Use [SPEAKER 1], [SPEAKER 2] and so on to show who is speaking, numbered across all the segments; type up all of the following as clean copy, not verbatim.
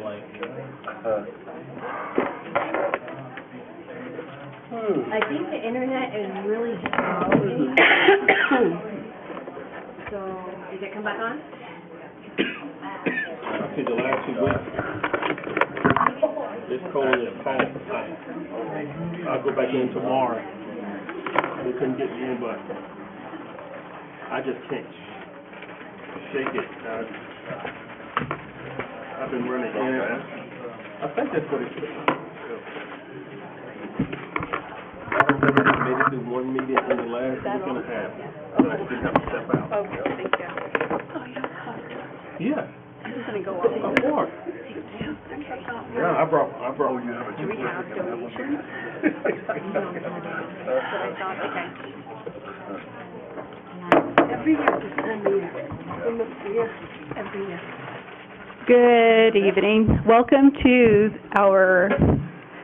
[SPEAKER 1] I think the internet is really slow. So, did it come back on?
[SPEAKER 2] I see the last 2 weeks. This cold is cold. I'll go back in tomorrow. They couldn't get me in, but I just can't shake it. I've been running in and out. I think that's what it's doing. I made it through 1 meeting in the last week and a half. I didn't have to step out.
[SPEAKER 1] Oh, thank you. Oh, you don't have to.
[SPEAKER 2] Yeah.
[SPEAKER 1] I'm just gonna go up.
[SPEAKER 2] Of course. Yeah, I brought.
[SPEAKER 1] Do we have donations? That's what I thought, okay. Every year, this time of year. Every year.
[SPEAKER 3] Good evening. Welcome to our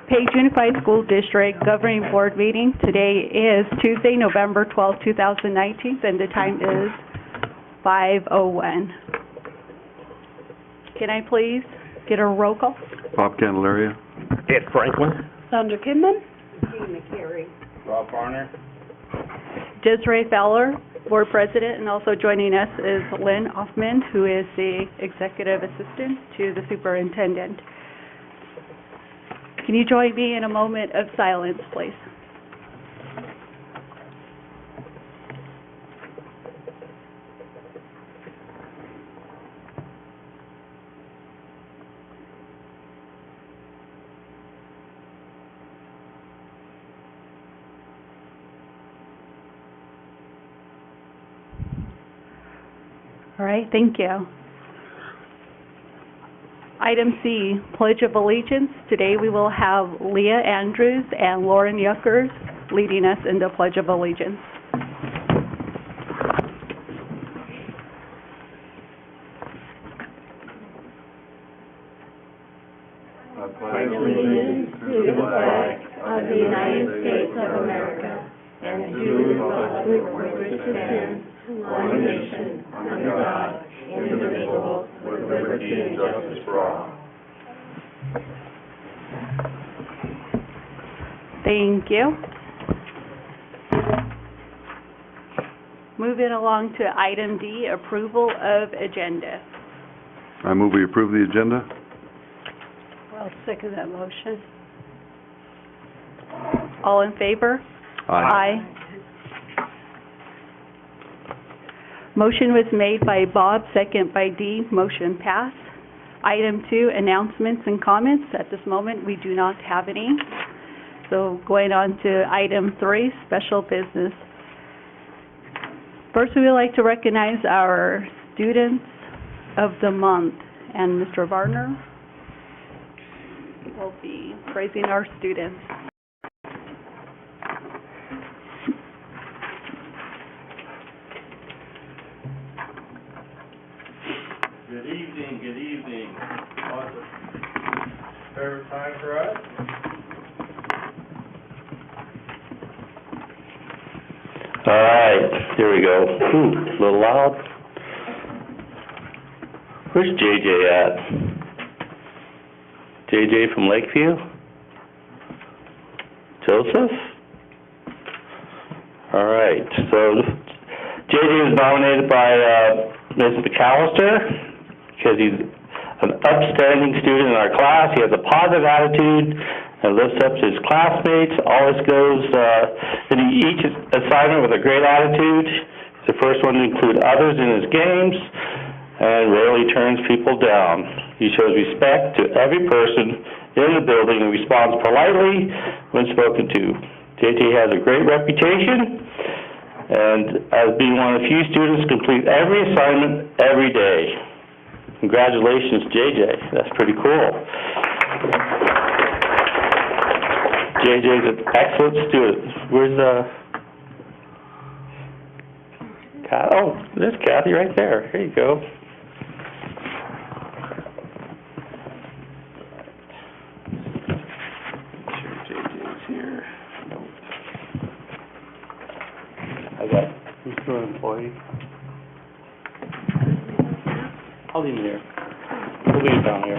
[SPEAKER 3] Page Unified School District Governing Board meeting. Today is Tuesday, November 12, 2019, and the time is 5:01. Can I please get a roll call?
[SPEAKER 4] Bob Candelaria.
[SPEAKER 2] Ed Franklin.
[SPEAKER 3] Sandra Kidman.
[SPEAKER 1] Jean McCary.
[SPEAKER 2] Rob Varner.
[SPEAKER 3] Desiree Fowler, Board President, and also joining us is Lynn Hoffman, who is the Executive Assistant to the Superintendent. Can you join me in a moment of silence, please? All right, thank you. Item C, Pledge of Allegiance. Today we will have Leah Andrews and Lauren Yuckers leading us in the Pledge of Allegiance.
[SPEAKER 1] I pledge allegiance to the flag of the United States of America and to the republic for which it stands, one nation, under God, indivisible, with liberty and justice for all.
[SPEAKER 3] Thank you. Moving along to item D, approval of agenda.
[SPEAKER 4] I move we approve the agenda.
[SPEAKER 3] I'll second that motion. All in favor?
[SPEAKER 4] Aye.
[SPEAKER 3] Motion was made by Bob, second by Dee. Motion passed. Item 2, announcements and comments. At this moment, we do not have any. So going on to item 3, special business. First, we would like to recognize our students of the month. And Mr. Varner will be praising our students.
[SPEAKER 2] Good evening, good evening. Awesome. Favorite time for us?
[SPEAKER 5] All right, here we go. Ooh, a little loud. Where's JJ at? JJ from Lakeview? Joseph? All right, so JJ was nominated by Ms. McAllister because he's an upstanding student in our class. He has a positive attitude and lifts up to his classmates, always goes in each assignment with a great attitude. He's the first one to include others in his games and rarely turns people down. He shows respect to every person in the building and responds politely when spoken to. JJ has a great reputation, and as being one of the few students to complete every assignment every day. Congratulations, JJ. That's pretty cool. JJ's an excellent student. Where's oh, there's Kathy right there. Here you go. Make sure JJ's here. Nope. I got, who's still an employee? I'll leave him here. We'll leave him down here.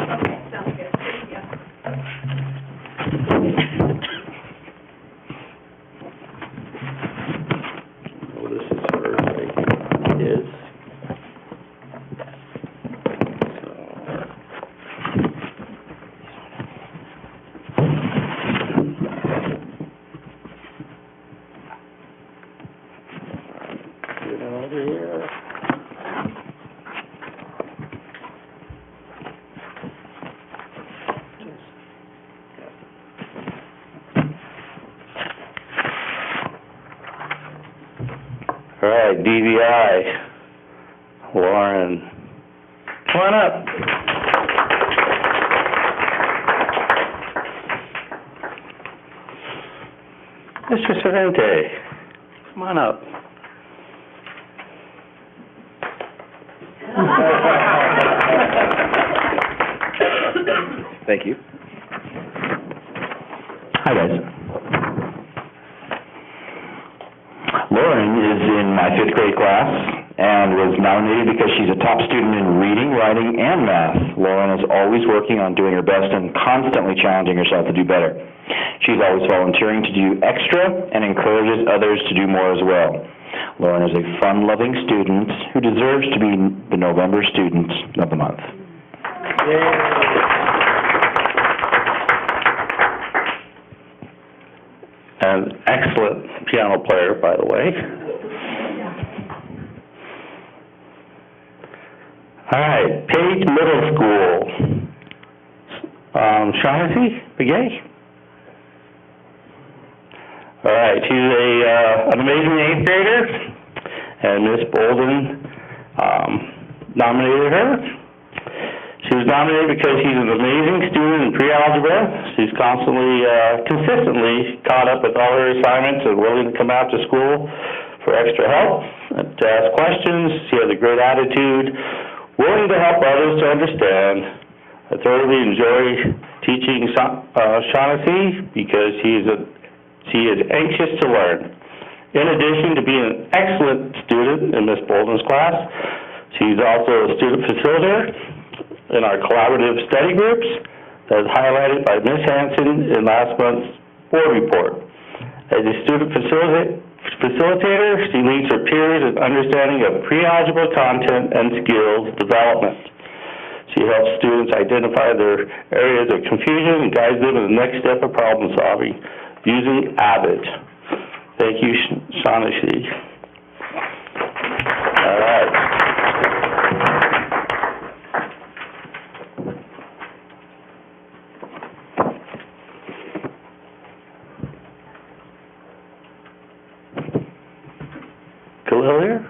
[SPEAKER 5] All right, DVI, Lauren, come on up. Mr. Sorrente, come on up.
[SPEAKER 6] Thank you. Hi, guys. Lauren is in my 5th grade class and was nominated because she's a top student in reading, writing, and math. Lauren is always working on doing her best and constantly challenging herself to do better. She's always volunteering to do extra and encourages others to do more as well. Lauren is a fun-loving student who deserves to be the November Student of the Month.
[SPEAKER 5] An excellent piano player, by the way. All right, Page Middle School. Shaughnessy Begay? All right, she's an amazing 8th grader, and Miss Bolden nominated her. She was nominated because she's an amazing student in pre-algebra. She's consistently caught up with all her assignments and willing to come out to school for extra help, to ask questions. She has a great attitude, willing to help others to understand. I thoroughly enjoy teaching Shaughnessy because she is anxious to learn. In addition to being an excellent student in Miss Bolden's class, she's also a student facilitator in our collaborative study groups, as highlighted by Ms. Hanson in last month's board report. As a student facilitator, she leads her peers in understanding of pre-algebra content and skills development. She helps students identify their areas of confusion and guides them in the next step of problem solving using AVID. Thank you, Shaughnessy. All right. Khalil here?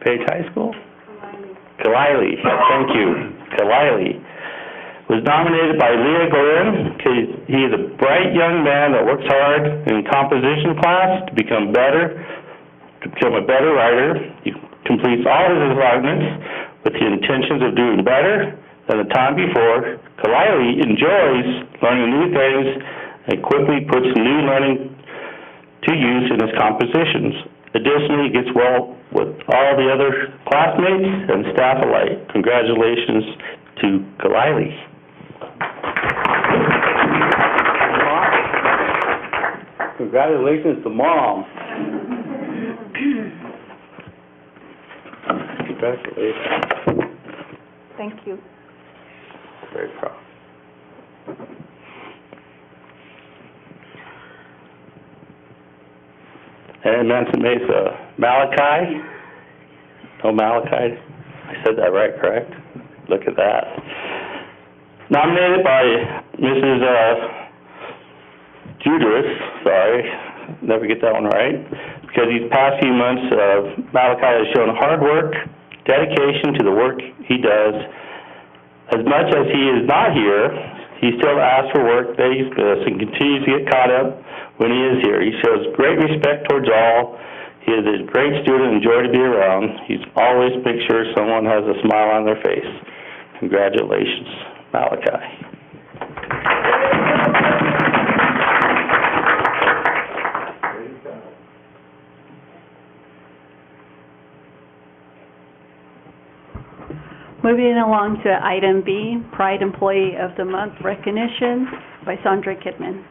[SPEAKER 5] Page High School? Kalili. Thank you. Kalili was nominated by Leah Glenn because he is a bright young man that works hard in composition class to become a better writer. He completes all his assignments with the intentions of doing better than the time before. Kalili enjoys learning new things and quickly puts new learning to use in his compositions. Additionally, he gets well with all the other classmates and staff alike. Congratulations to Kalili. Congratulations to Mom. Congratulations.
[SPEAKER 3] Thank you.
[SPEAKER 5] Very proud. And Manson Mesa, Malachi. Oh, Malachi. I said that right, correct? Look at that. Nominated by Mrs. Judas, sorry, never get that one right, because these past few months, Malachi has shown hard work, dedication to the work he does. As much as he is not here, he still asks for work days and continues to get caught up when he is here. He shows great respect towards all. He is a great student and joy to be around. He's always makes sure someone has a smile on their face. Congratulations, Malachi.
[SPEAKER 3] Moving along to item B, Pride Employee of the Month recognition by Sandra Kidman.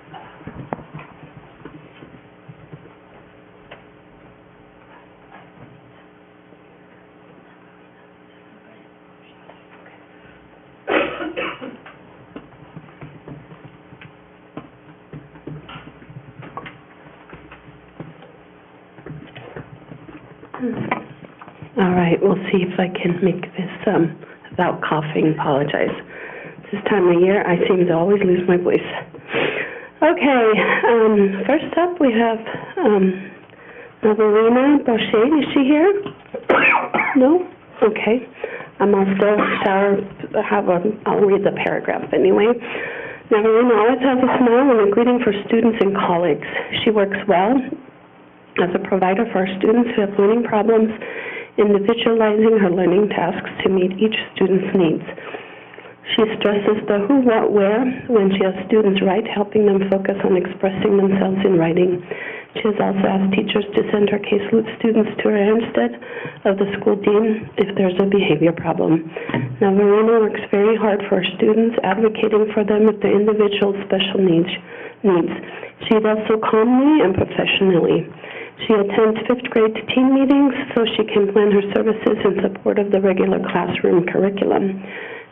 [SPEAKER 1] All right, we'll see if I can make this without coughing. Apologize. This time of year, I seem to always lose my voice. Okay, first up we have Navarina Boucher, is she here? No? Okay. I'll still I'll read the paragraph anyway. Navarina always has a smile and a greeting for students and colleagues. She works well as a provider for our students who have learning problems, individualizing her learning tasks to meet each student's needs. She stresses the who, what, where when she has students write, helping them focus on expressing themselves in writing. She has also asked teachers to send her caseload students to her instead of the school dean if there's a behavior problem. Now, Marina works very hard for her students, advocating for them with their individual special needs. She does so calmly and professionally. She attends 5th grade team meetings so she can plan her services in support of the regular classroom curriculum.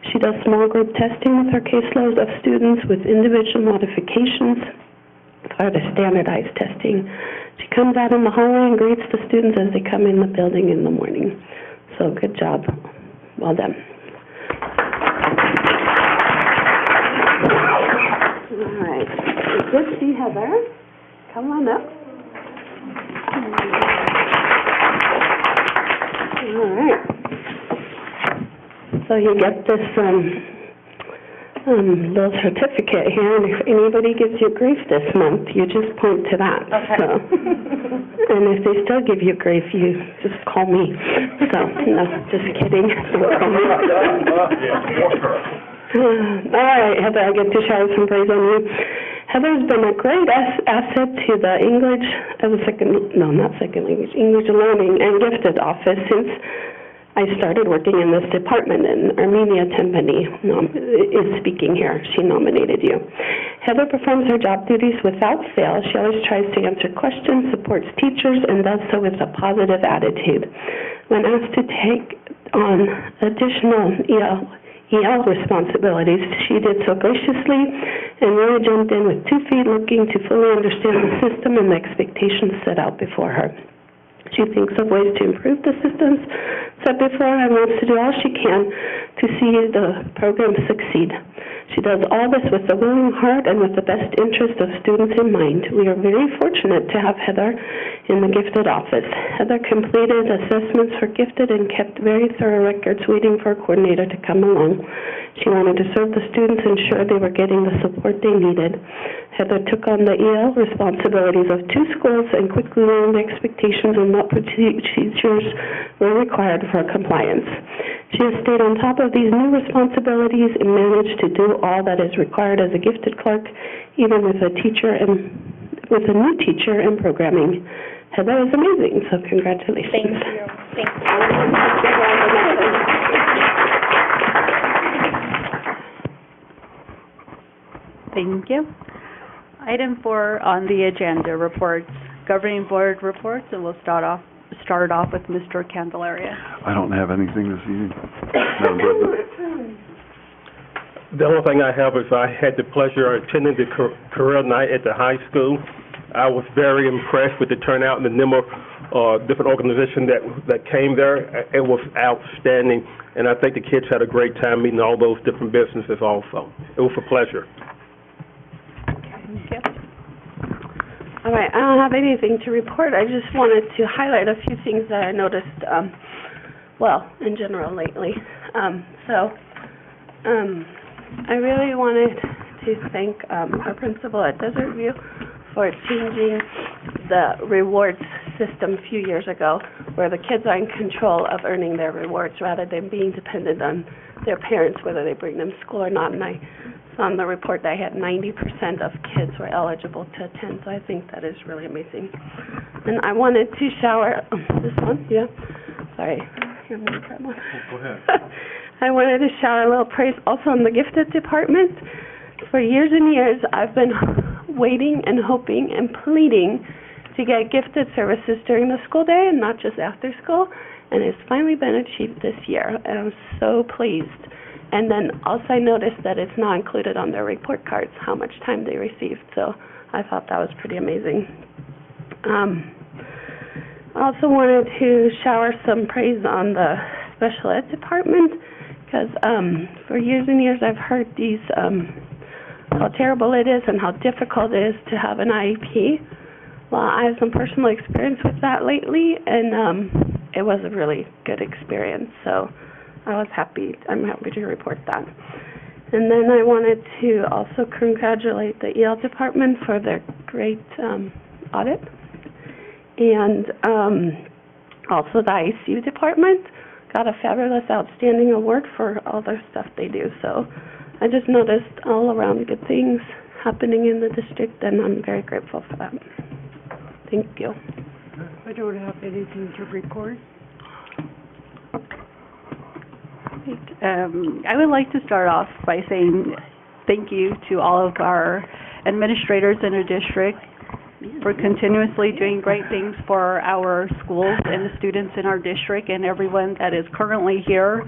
[SPEAKER 1] She does small group testing with her caseload of students with individual modifications for the standardized testing. She comes out in the hallway and greets the students as they come in the building in the morning. So good job. Well done. All right. Good to see Heather. Come on up. All right. So you get this little certificate here, and if anybody gives you grief this month, you just point to that.
[SPEAKER 7] Okay.
[SPEAKER 1] So, and if they still give you grief, you just call me. So, no, just kidding. Don't call me. All right, Heather, I get to shower some praise on you. Heather's been a great asset to the English Learning and Gifted office since I started working in this department, and Armenia Tempany is speaking here. She nominated you. Heather performs her job duties without fail. She always tries to answer questions, supports teachers, and does so with a positive attitude. When asked to take on additional EL responsibilities, she did so graciously and really jumped in with 2 feet, looking to fully understand the system and the expectations set out before her. She thinks of ways to improve the systems set before her and wants to do all she can to see the program succeed. She does all this with a willing heart and with the best interest of students in mind. We are very fortunate to have Heather in the Gifted office. Heather completed assessments for Gifted and kept very thorough records waiting for a coordinator to come along. She wanted to serve the students and ensure they were getting the support they needed. Heather took on the EL responsibilities of 2 schools and quickly learned the expectations and what procedures were required for compliance. She has stayed on top of these new responsibilities and managed to do all that is required as a Gifted clerk, even with a new teacher and programming. Heather is amazing, so congratulations.
[SPEAKER 7] Thank you.
[SPEAKER 3] Thank you. Item 4 on the agenda, reports, governing board reports, and we'll start off with Mr. Candelaria.
[SPEAKER 4] I don't have anything this evening. Madam President.
[SPEAKER 2] The only thing I have is I had the pleasure of attending the career night at the high school. I was very impressed with the turnout and the number of different organizations that came there. It was outstanding, and I think the kids had a great time meeting all those different businesses also. It was a pleasure.
[SPEAKER 3] Thank you.
[SPEAKER 1] All right, I don't have anything to report. I just wanted to highlight a few things that I noticed, in general lately. I really wanted to thank our principal at Desert View for changing the rewards system a few years ago, where the kids are in control of earning their rewards rather than being dependent on their parents, whether they bring them to school or not. And I saw in the report that I had 90% of kids were eligible to attend, so I think that is really amazing. And I wanted to shower, this one, yeah, sorry. Here, I'm gonna try one.
[SPEAKER 2] Go ahead.
[SPEAKER 1] I wanted to shower a little praise also on the Gifted department. For years and years, I've been waiting and hoping and pleading to get Gifted services during the school day and not just after school, and it's finally been achieved this year, and I'm so pleased. And then also I noticed that it's not included on their report cards how much time they received, so I thought that was pretty amazing. I also wanted to shower some praise on the special ed department, because for years and years I've heard how terrible it is and how difficult it is to have an IEP. Well, I have some personal experience with that lately, and it was a really good experience. So I'm happy to report that. And then I wanted to also congratulate the EL department for their great audit, and also the ICU department got a fabulous outstanding award for all their stuff they do. So I just noticed all around good things happening in the district, and I'm very grateful for that. Thank you.
[SPEAKER 7] I don't have anything to report.
[SPEAKER 3] I would like to start off by saying thank you to all of our administrators in our district for continuously doing great things for our schools and the students in our district, and everyone that is currently here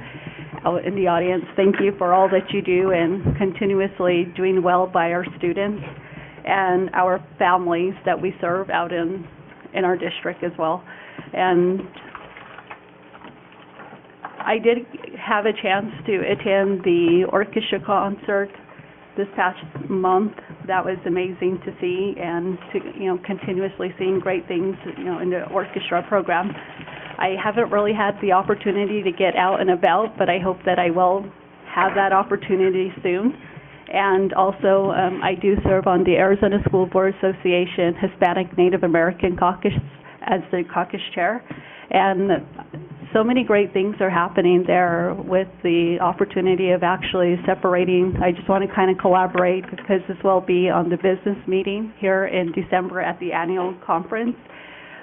[SPEAKER 3] out in the audience. Thank you for all that you do and continuously doing well by our students and our families that we serve out in our district as well. And I did have a chance to attend the orchestra concert this past month. That was amazing to see, and to, continuously seeing great things, in the orchestra program. I haven't really had the opportunity to get out and about, but I hope that I will have that opportunity soon. And also, I do serve on the Arizona School Board Association Hispanic Native American Caucus as the caucus chair. And so many great things are happening there with the opportunity of actually separating. I just want to kind of collaborate because this will be on the business meeting here in December at the annual conference.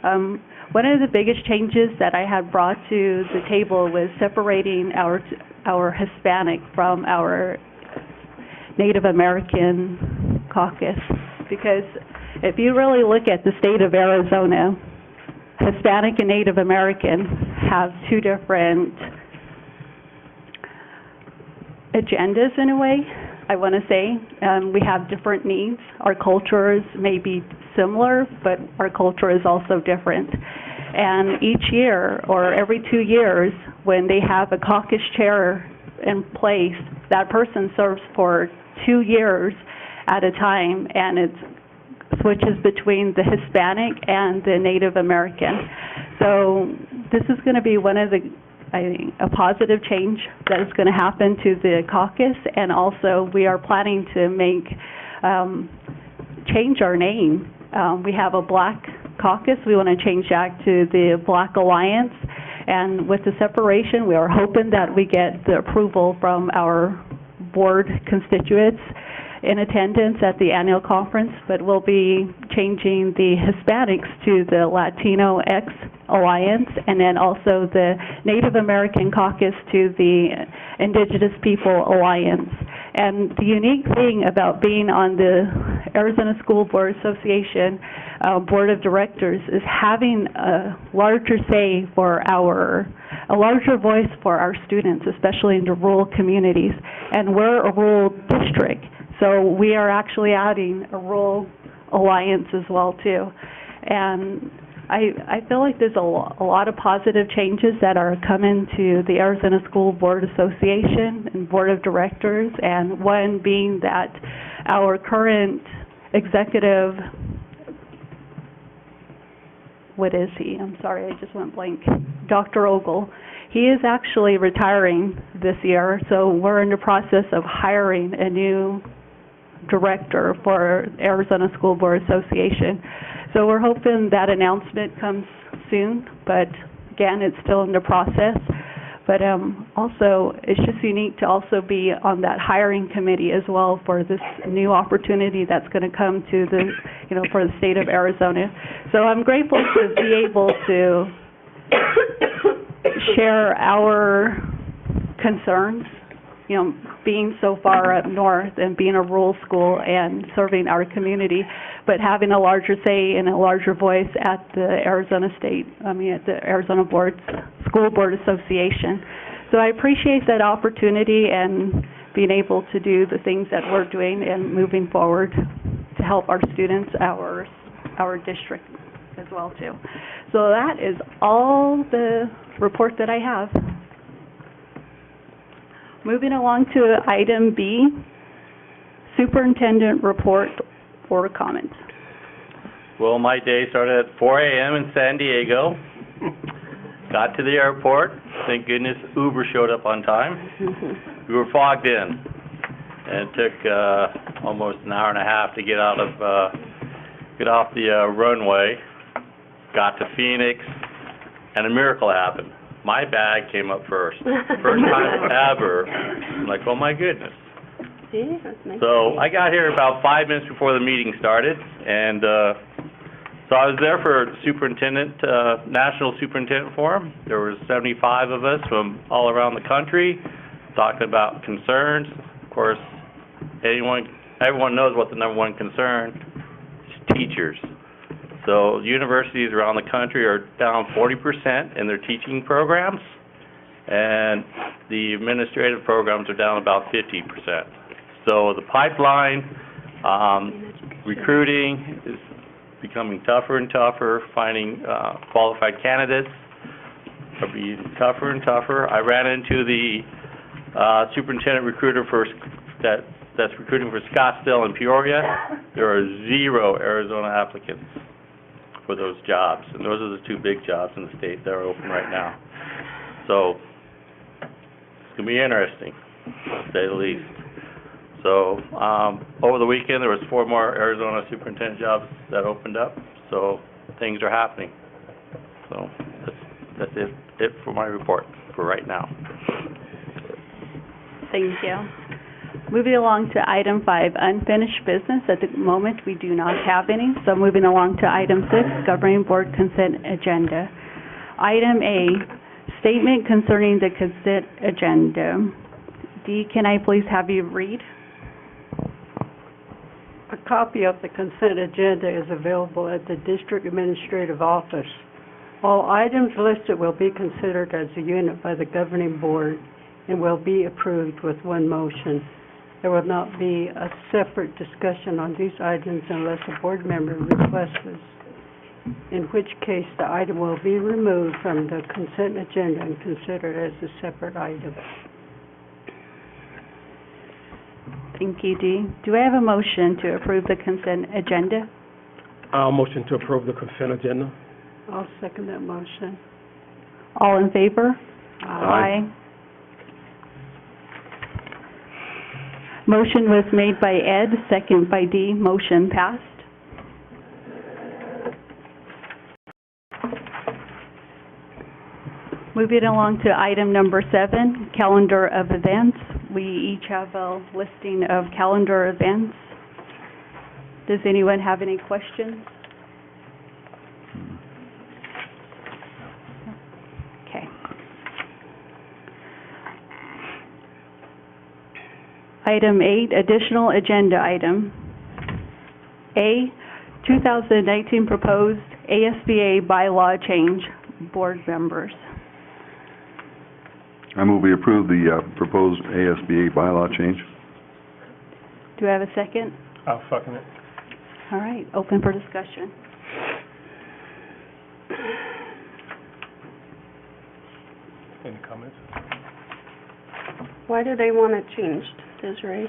[SPEAKER 3] One of the biggest changes that I had brought to the table was separating our Hispanic from our Native American caucus, because if you really look at the state of Arizona, Hispanic and Native American have two different agendas in a way, I want to say. We have different needs. Our cultures may be similar, but our culture is also different. And each year, or every 2 years, when they have a caucus chair in place, that person serves for 2 years at a time, and it switches between the Hispanic and the Native American. So this is going to be one of the, I think, a positive change that is going to happen to the caucus, and also we are planning to change our name. We have a Black caucus. We want to change that to the Black Alliance, and with the separation, we are hoping that we get the approval from our board constituents in attendance at the annual conference, but we'll be changing the Hispanics to the Latino X Alliance, and then also the Native American Caucus to the Indigenous People Alliance. And the unique thing about being on the Arizona School Board Association Board of Directors is having a larger say for a larger voice for our students, especially in the rural communities. And we're a rural district, so we are actually adding a rural alliance as well too. And I feel like there's a lot of positive changes that are coming to the Arizona School Board Association and Board of Directors, and one being that our current executive, what is he? I'm sorry, I just went blank. Dr. Ogle. He is actually retiring this year, so we're in the process of hiring a new director for Arizona School Board Association. So we're hoping that announcement comes soon, but again, it's still in the process. But also, it's just unique to also be on that hiring committee as well for this new opportunity that's going to come to the, for the state of Arizona. So I'm grateful to be able to share our concerns, being so far up north and being a rural school and serving our community, but having a larger say and a larger voice at the Arizona School Board Association. So I appreciate that opportunity and being able to do the things that we're doing and moving forward to help our students, our district as well too. So that is all the report that I have. Moving along to item B, Superintendent Report or Comments.
[SPEAKER 8] Well, my day started at 4 a.m. in San Diego. Got to the airport. Thank goodness Uber showed up on time. We were fogged in, and it took almost an hour and a half to get off the runway. Got to Phoenix, and a miracle happened. My bag came up first. First time ever. I'm like, oh my goodness.
[SPEAKER 1] See, that's nice.
[SPEAKER 8] So I got here about 5 minutes before the meeting started, and so I was there for National Superintendent Forum. There were 75 of us from all around the country talking about concerns. Of course, everyone knows what the number one concern is: teachers. So universities around the country are down 40% in their teaching programs, and the administrative programs are down about 50%. So the pipeline, recruiting is becoming tougher and tougher. Finding qualified candidates are being tougher and tougher. I ran into the superintendent recruiter that's recruiting for Scottsdale and Peoria. There are 0 Arizona applicants for those jobs, and those are the 2 big jobs in the state that are open right now. So it's going to be interesting, to say the least. So over the weekend, there was 4 more Arizona superintendent jobs that opened up, so things are happening. So that's it for my report for right now.
[SPEAKER 3] Thank you. Moving along to item 5, unfinished business. At the moment, we do not have any, so moving along to item 6, governing board consent agenda. Item A, statement concerning the consent agenda. Dee, can I please have you read?
[SPEAKER 7] A copy of the consent agenda is available at the District Administrative Office. All items listed will be considered as a unit by the governing board and will be approved with one motion. There will not be a separate discussion on these items unless a board member requests this, in which case the item will be removed from the consent agenda and considered as a separate item.
[SPEAKER 3] Thank you, Dee. Do I have a motion to approve the consent agenda?
[SPEAKER 2] I'll motion to approve the consent agenda.
[SPEAKER 7] I'll second that motion.
[SPEAKER 3] All in favor?
[SPEAKER 2] Aye.
[SPEAKER 3] Motion was made by Ed, second by Dee. Motion passed. Moving along to item number 7, calendar of events. We each have a listing of calendar events. Does anyone have any questions? Okay. Item 8, additional agenda item. A, 2019 proposed ASBA bylaw change, board members.
[SPEAKER 4] I move we approve the proposed ASBA bylaw change.
[SPEAKER 3] Do I have a second?
[SPEAKER 2] I'll second it.
[SPEAKER 3] All right, open for discussion.
[SPEAKER 2] Any comments?
[SPEAKER 1] Why do they want it changed, Desiree?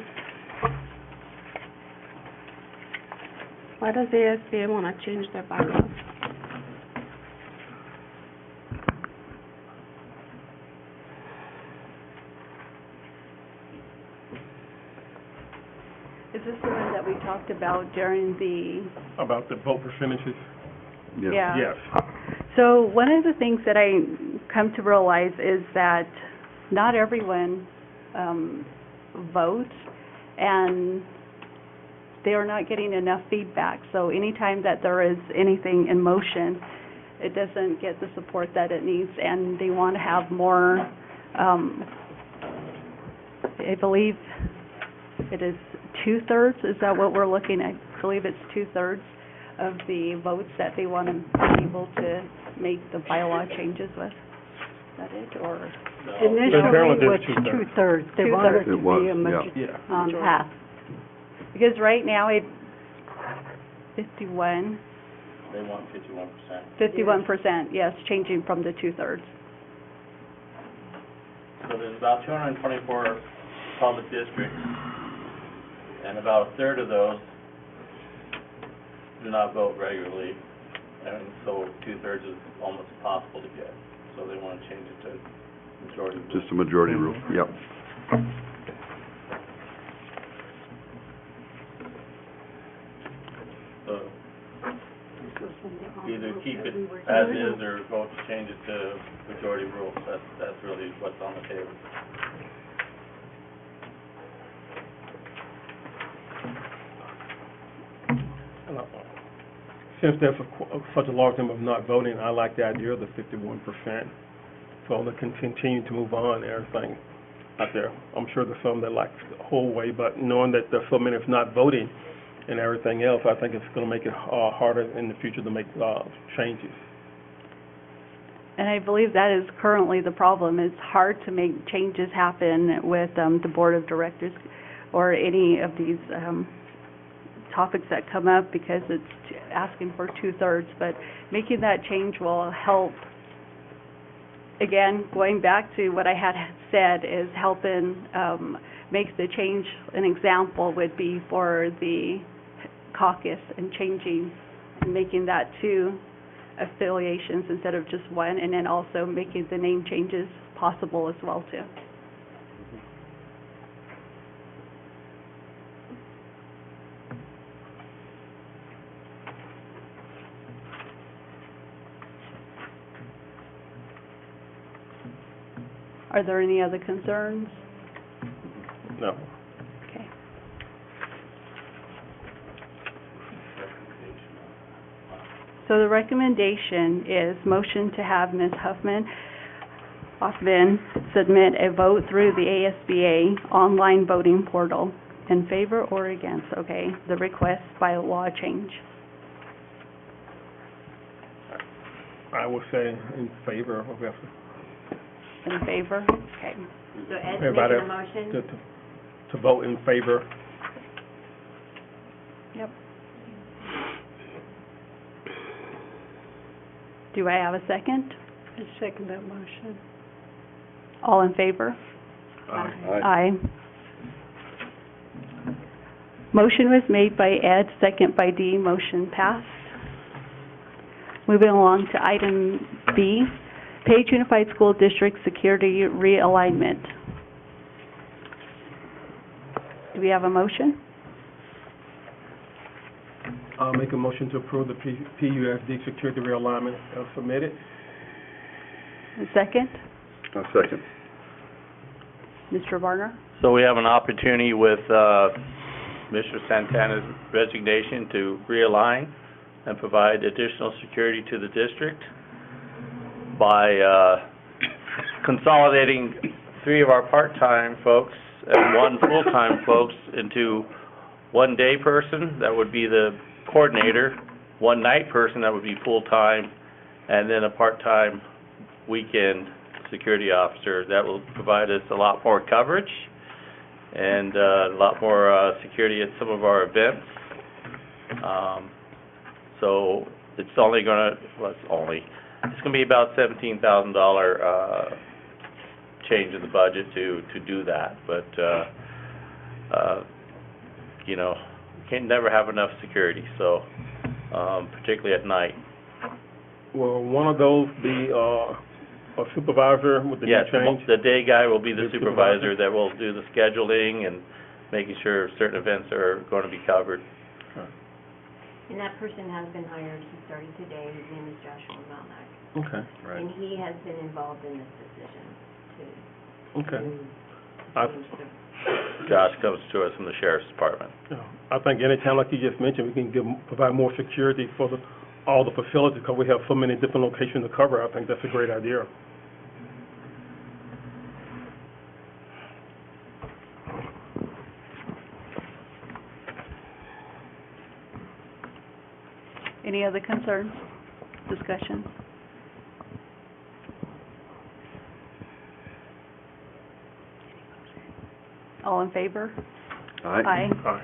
[SPEAKER 1] Why does the ASBA want to change their bylaws?
[SPEAKER 3] Is this the one that we talked about during the...
[SPEAKER 2] About the vote percentages?
[SPEAKER 4] Yes.
[SPEAKER 3] Yeah.
[SPEAKER 2] Yes.
[SPEAKER 3] So one of the things that I come to realize is that not everyone votes, and they are not getting enough feedback. So anytime that there is anything in motion, it doesn't get the support that it needs, and they want to have more, I believe it is 2/3, is that what we're looking at? I believe it's 2/3 of the votes that they want to be able to make the bylaw changes with. Is that it, or?
[SPEAKER 7] Initially,
[SPEAKER 2] Apparently
[SPEAKER 7] it was
[SPEAKER 2] there's
[SPEAKER 7] 2/3. They wanted it to
[SPEAKER 4] It was,
[SPEAKER 7] be a
[SPEAKER 4] yeah.
[SPEAKER 7] half.
[SPEAKER 3] Because right now, 51,
[SPEAKER 8] They want 51%.
[SPEAKER 3] 51%, yes, changing from the 2/3.
[SPEAKER 8] So there's about 224 public districts, and about a third of those do not vote regularly, and so two-thirds is almost impossible to get. So they want to change it to majority rule.
[SPEAKER 4] Just a majority rule, yep.
[SPEAKER 8] So either keep it as is or vote to change it to majority rule. That's really what's on the table.
[SPEAKER 2] Since there's such a large number of not voting, I like the idea of the 51%. So they can continue to move on and everything out there. I'm sure there's some that like the whole way, but knowing that there's so many that's not voting and everything else, I think it's going to make it harder in the future to make changes.
[SPEAKER 3] And I believe that is currently the problem. It's hard to make changes happen with the board of directors or any of these topics that come up because it's asking for two-thirds. But making that change will help. Again, going back to what I had said is helping make the change. An example would be for the caucus and changing and making that two affiliations instead of just one, and then also making the name changes possible as well too. Are there any other concerns?
[SPEAKER 2] No.
[SPEAKER 3] Okay. So the recommendation is motion to have Ms. Hoffman submit a vote through the ASBA online voting portal in favor or against, okay, the request by law change.
[SPEAKER 2] I would say in favor of it.
[SPEAKER 3] In favor? Okay.
[SPEAKER 1] So Ed's
[SPEAKER 2] Everybody
[SPEAKER 1] making a motion?
[SPEAKER 2] to vote in favor.
[SPEAKER 3] Yep. Do I have a second?
[SPEAKER 7] I second that motion.
[SPEAKER 3] All in favor? Aye. Motion was made by Ed, second by Dee. Motion passed. Moving along to item B, Page Unified School District Security Realignment. Do we have a motion?
[SPEAKER 2] I'll make a motion to approve the PUSD security realignment as submitted.
[SPEAKER 3] A second?
[SPEAKER 4] A second.
[SPEAKER 3] Mr. Varner?
[SPEAKER 8] So we have an opportunity with Mr. Santana's resignation to realign and provide additional security to the district by consolidating 3 of our part-time folks and 1 full-time folks into 1 day person, that would be the coordinator, 1 night person, that would be full-time, and then a part-time weekend security officer. That will provide us a lot more coverage and a lot more security at some of our events. So it's only going to, it's going to be about $17,000 change in the budget to do that. But, you know, you can never have enough security, so particularly at night.
[SPEAKER 2] Will one of those be a supervisor with the new
[SPEAKER 8] Yes,
[SPEAKER 2] change?
[SPEAKER 8] the day guy will be the
[SPEAKER 2] The
[SPEAKER 8] supervisor
[SPEAKER 2] supervisor?
[SPEAKER 8] that will do the scheduling and making sure certain events are going to be covered.
[SPEAKER 1] And that person has been hired, he started today, his name is Joshua Malnack.
[SPEAKER 2] Okay.
[SPEAKER 1] And he has been involved in this decision
[SPEAKER 2] Okay.
[SPEAKER 1] to
[SPEAKER 2] I-
[SPEAKER 1] change the...
[SPEAKER 8] Josh comes to us from the sheriff's department.
[SPEAKER 2] Yeah. I think anytime, like you just mentioned, we can provide more security for all the facilities because we have so many different locations to cover. I think that's a great idea.
[SPEAKER 3] Any other concerns, discussion? All in favor?
[SPEAKER 4] Aye.
[SPEAKER 2] Aye.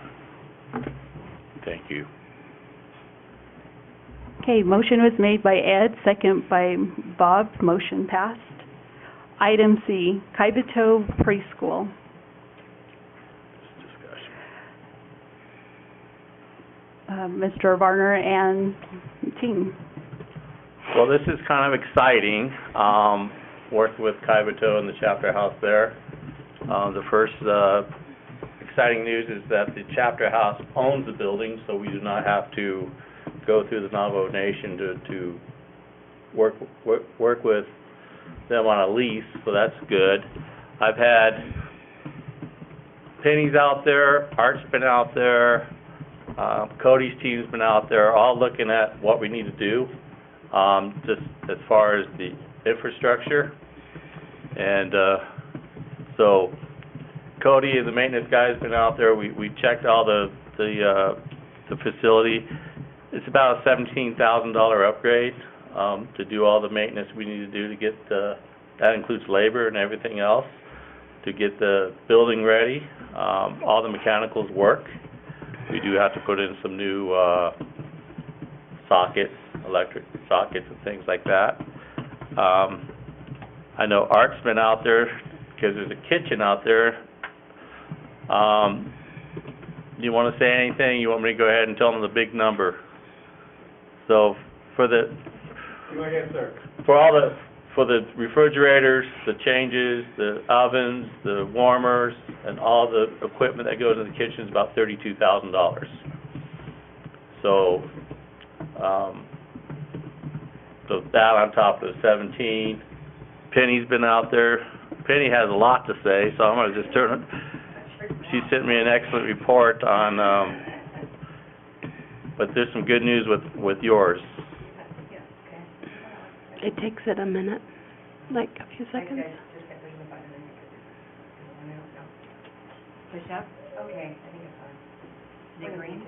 [SPEAKER 8] Thank you.
[SPEAKER 3] Okay, motion was made by Ed, second by Bob. Motion passed. Item C, Kaibito Preschool.
[SPEAKER 8] Discussion.
[SPEAKER 3] Mr. Varner and team.
[SPEAKER 8] Well, this is kind of exciting, working with Kaibito and the chapter house there. The first exciting news is that the chapter house owns the building, so we do not have to go through the Navajo Nation to work with them on a lease, so that's good. I've had Penny's out there, Art's been out there, Cody's team's been out there, all looking at what we need to do, just as far as the infrastructure. And so Cody and the maintenance guy's been out there. We checked all the facility. It's about a $17,000 upgrade to do all the maintenance we need to do to get that includes labor and everything else to get the building ready. All the mechanicals work. We do have to put in some new sockets, electric sockets and things like that. I know Art's been out there because there's a kitchen out there. Do you want to say anything? You want me to go ahead and tell them the big number? So for the
[SPEAKER 2] Go ahead, sir.
[SPEAKER 8] for the refrigerators, the changes, the ovens, the warmers, and all the equipment that goes in the kitchen is about $32,000. So so that on top of the 17. Penny's been out there. Penny has a lot to say, so I'm going to just turn it. She sent me an excellent report on, but there's some good news with yours.
[SPEAKER 7] It takes it a minute, like a few seconds.
[SPEAKER 1] Push up? Okay, I think it's on. Is it green?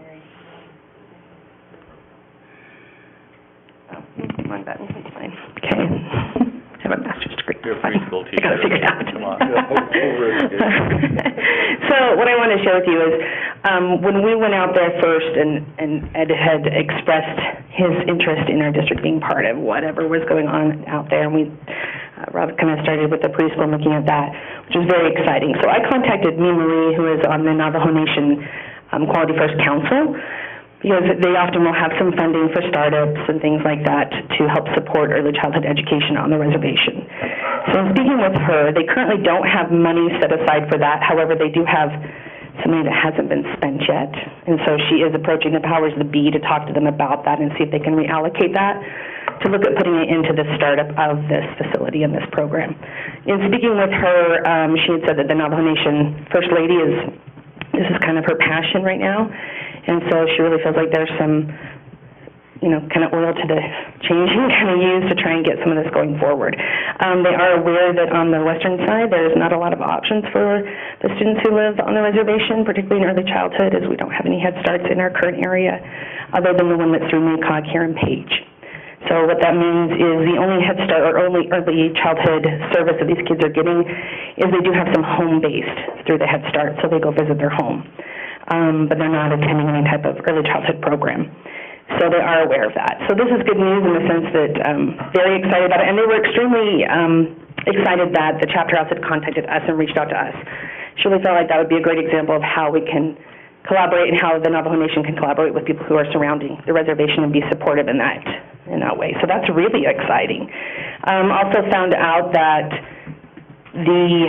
[SPEAKER 9] Oh, one button, it's fine. Okay. I have a master's degree.
[SPEAKER 8] You're a preschool teacher.
[SPEAKER 9] I gotta figure it out.
[SPEAKER 8] Come on.
[SPEAKER 9] So what I want to share with you is, when we went out there first and Ed had expressed his interest in our district being part of whatever was going on out there, and we, Robert kind of started with the preschool looking at that, which was very exciting. So I contacted Marie, who is on the Navajo Nation Quality First Council, because they often will have some funding for startups and things like that to help support early childhood education on the reservation. So in speaking with her, they currently don't have money set aside for that. However, they do have some money that hasn't been spent yet. And so she is approaching the powers that be to talk to them about that and see if they can reallocate that to look at putting it into the startup of this facility and this program. In speaking with her, she had said that the Navajo Nation First Lady this is kind of her passion right now. And so she really feels like there's some, kind of oil to the changing kind of use to try and get some of this going forward. They are aware that on the western side, there's not a lot of options for the students who live on the reservation, particularly in early childhood, as we don't have any Head Starts in our current area, other than the one that's through Maycog here in Page. So what that means is the only Head Start or only early childhood service that these kids are getting is they do have some home-based through the Head Start, so they go visit their home. But they're not attending any type of early childhood program. So they are aware of that. So this is good news in the sense that very excited about it. And they were extremely excited that the chapter house had contacted us and reached out to us. She really felt like that would be a great example of how we can collaborate and how the Navajo Nation can collaborate with people who are surrounding the reservation and be supportive in that way. So that's really exciting. Also found out that the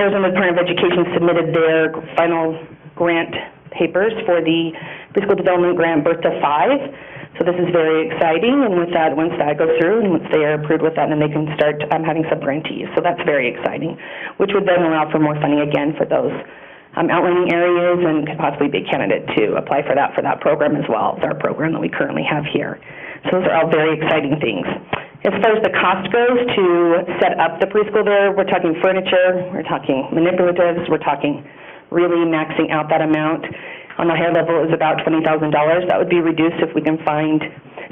[SPEAKER 9] Arizona Department of Education submitted their final grant papers for the Preschool Development Grant Birth to 5. So this is very exciting, and with that, once that goes through and once they are approved with that, then they can start having sub-grantees. So that's very exciting, which would then allow for more funding again for those outlying areas and could possibly be a candidate to apply for that program as well as our program that we currently have here. So those are all very exciting things. As far as the cost goes to set up the preschool there, we're talking furniture, we're talking manipulatives, we're talking really maxing out that amount. On the higher level is about $20,000. That would be reduced if we can find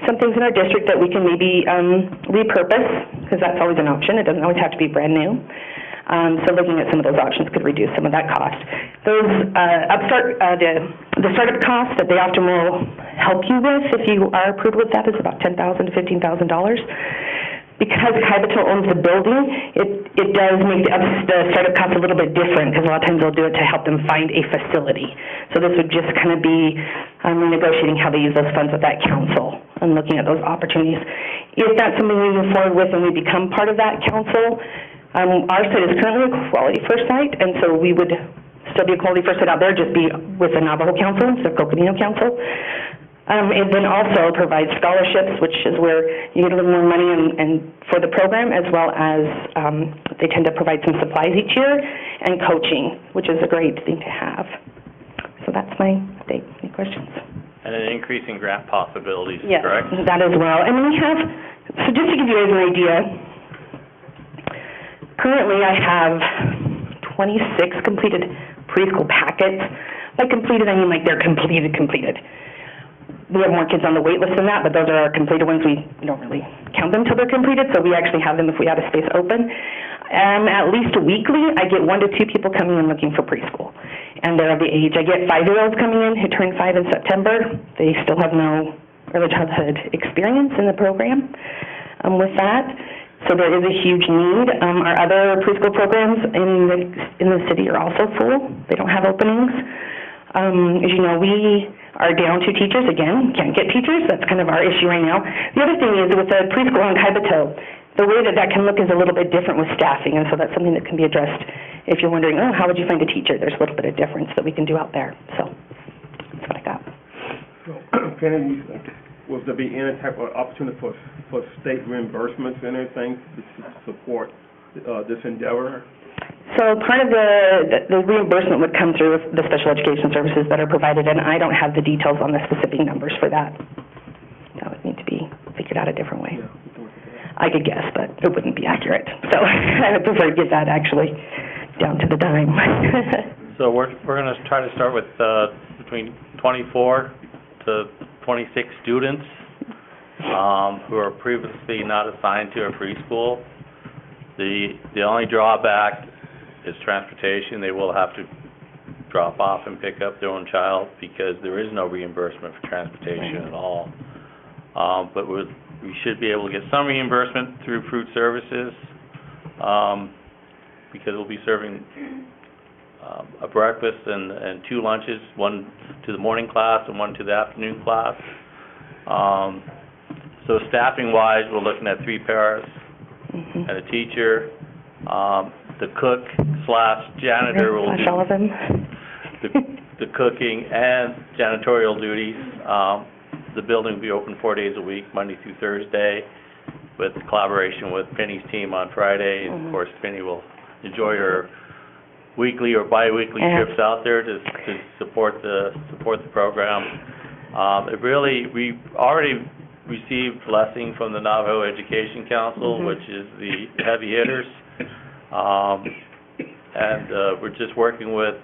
[SPEAKER 9] some things in our district that we can maybe repurpose, because that's always an option. It doesn't always have to be brand new. So looking at some of those options could reduce some of that cost. Those the startup costs that they often will help you with, if you are approved with that, is about $10,000 to $15,000. Because Kaibito owns the building, it does make the startup cost a little bit different, because a lot of times they'll do it to help them find a facility. So this would just kind of be negotiating how they use those funds with that council and looking at those opportunities. If that's something we move forward with and we become part of that council, our site is currently a Quality First site, and so we would still be a Quality First site out there, just be with the Navajo Council instead of Coconino Council. It then also provides scholarships, which is where you get a little more money and for the program, as well as they tend to provide some supplies each year, and coaching, which is a great thing to have. So that's my update. Any questions?
[SPEAKER 8] And an increase in grant possibilities,
[SPEAKER 9] Yes,
[SPEAKER 8] correct?
[SPEAKER 9] that as well. And we have, so just to give you an idea, currently I have 26 completed preschool packets. By completed, I mean like they're completed. We have more kids on the wait list than that, but those are our completed ones. We don't really count them until they're completed, so we actually have them if we have a space open. At least weekly, I get 1 to 2 people coming in looking for preschool, and they're of the age. I get 5-year-olds coming in who turn 5 in September. They still have no early childhood experience in the program with that, so there is a huge need. Our other preschool programs in the city are also full. They don't have openings. As you know, we are down to teachers again, can't get teachers. That's kind of our issue right now. The other thing is with the preschool on Kaibito, the way that can look is a little bit different with staffing, and so that's something that can be addressed if you're wondering, oh, how would you find a teacher? There's a little bit of difference that we can do out there. So that's what I got.
[SPEAKER 2] Penny, will there be any type of opportunity for state reimbursements and anything to support this endeavor?
[SPEAKER 9] So part of the reimbursement would come through the special education services that are provided, and I don't have the details on the specific numbers for that. That would need to be figured out a different way.
[SPEAKER 2] Yeah.
[SPEAKER 9] I could guess, but it wouldn't be accurate. So I would prefer to get that actually down to the dime.
[SPEAKER 8] So we're going to try to start with between 24 to 26 students who are previously not assigned to a preschool. The only drawback is transportation. They will have to drop off and pick up their own child because there is no reimbursement for transportation at all. But we should be able to get some reimbursement through Fruit Services because we'll be serving a breakfast and 2 lunches, one to the morning class and one to the afternoon class. So staffing-wise, we're looking at 3 paras and a teacher. The cook / janitor will do
[SPEAKER 9] all of them.
[SPEAKER 8] the cooking and janitorial duties. The building will be open 4 days a week, Monday through Thursday, with collaboration with Penny's team on Friday. And of course, Penny will enjoy her weekly or bi-weekly trips out there to support the program. We already received blessing from the Navajo Education Council, which is the heavy hitters. And we're just working with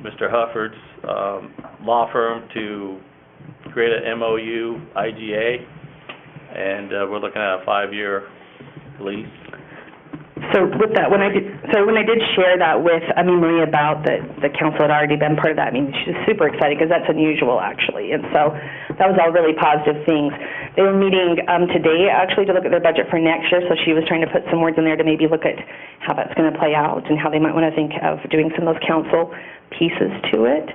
[SPEAKER 8] Mr. Hufford's law firm to create an MOU, IGA, and we're looking at a 5-year lease.
[SPEAKER 9] So with that, when I did share that with Marie about the council had already been part of that, she was super excited because that's unusual actually, and so that was all really positive things. They were meeting today actually to look at their budget for next year, so she was trying to put some words in there to maybe look at how that's going to play out and how they might want to think of doing some of those council pieces to it.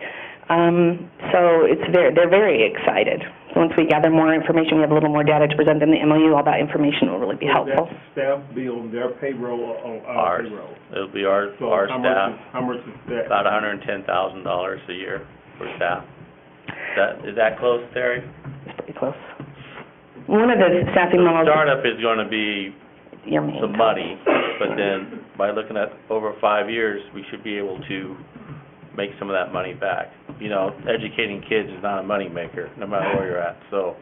[SPEAKER 9] So they're very excited. So once we gather more information, we have a little more data to present in the MOU, all that information will really be helpful.
[SPEAKER 2] Will that staff be on their payroll or on our payroll?
[SPEAKER 8] It'll be our staff.
[SPEAKER 2] How much is that?
[SPEAKER 8] About $110,000 a year for staff. Is that close, Terry?
[SPEAKER 9] It's pretty close. One of the staffing models.
[SPEAKER 8] The startup is going to be some money, but then by looking at over 5 years, we should be able to make some of that money back. Educating kids is not a money maker, no matter where you're at. So,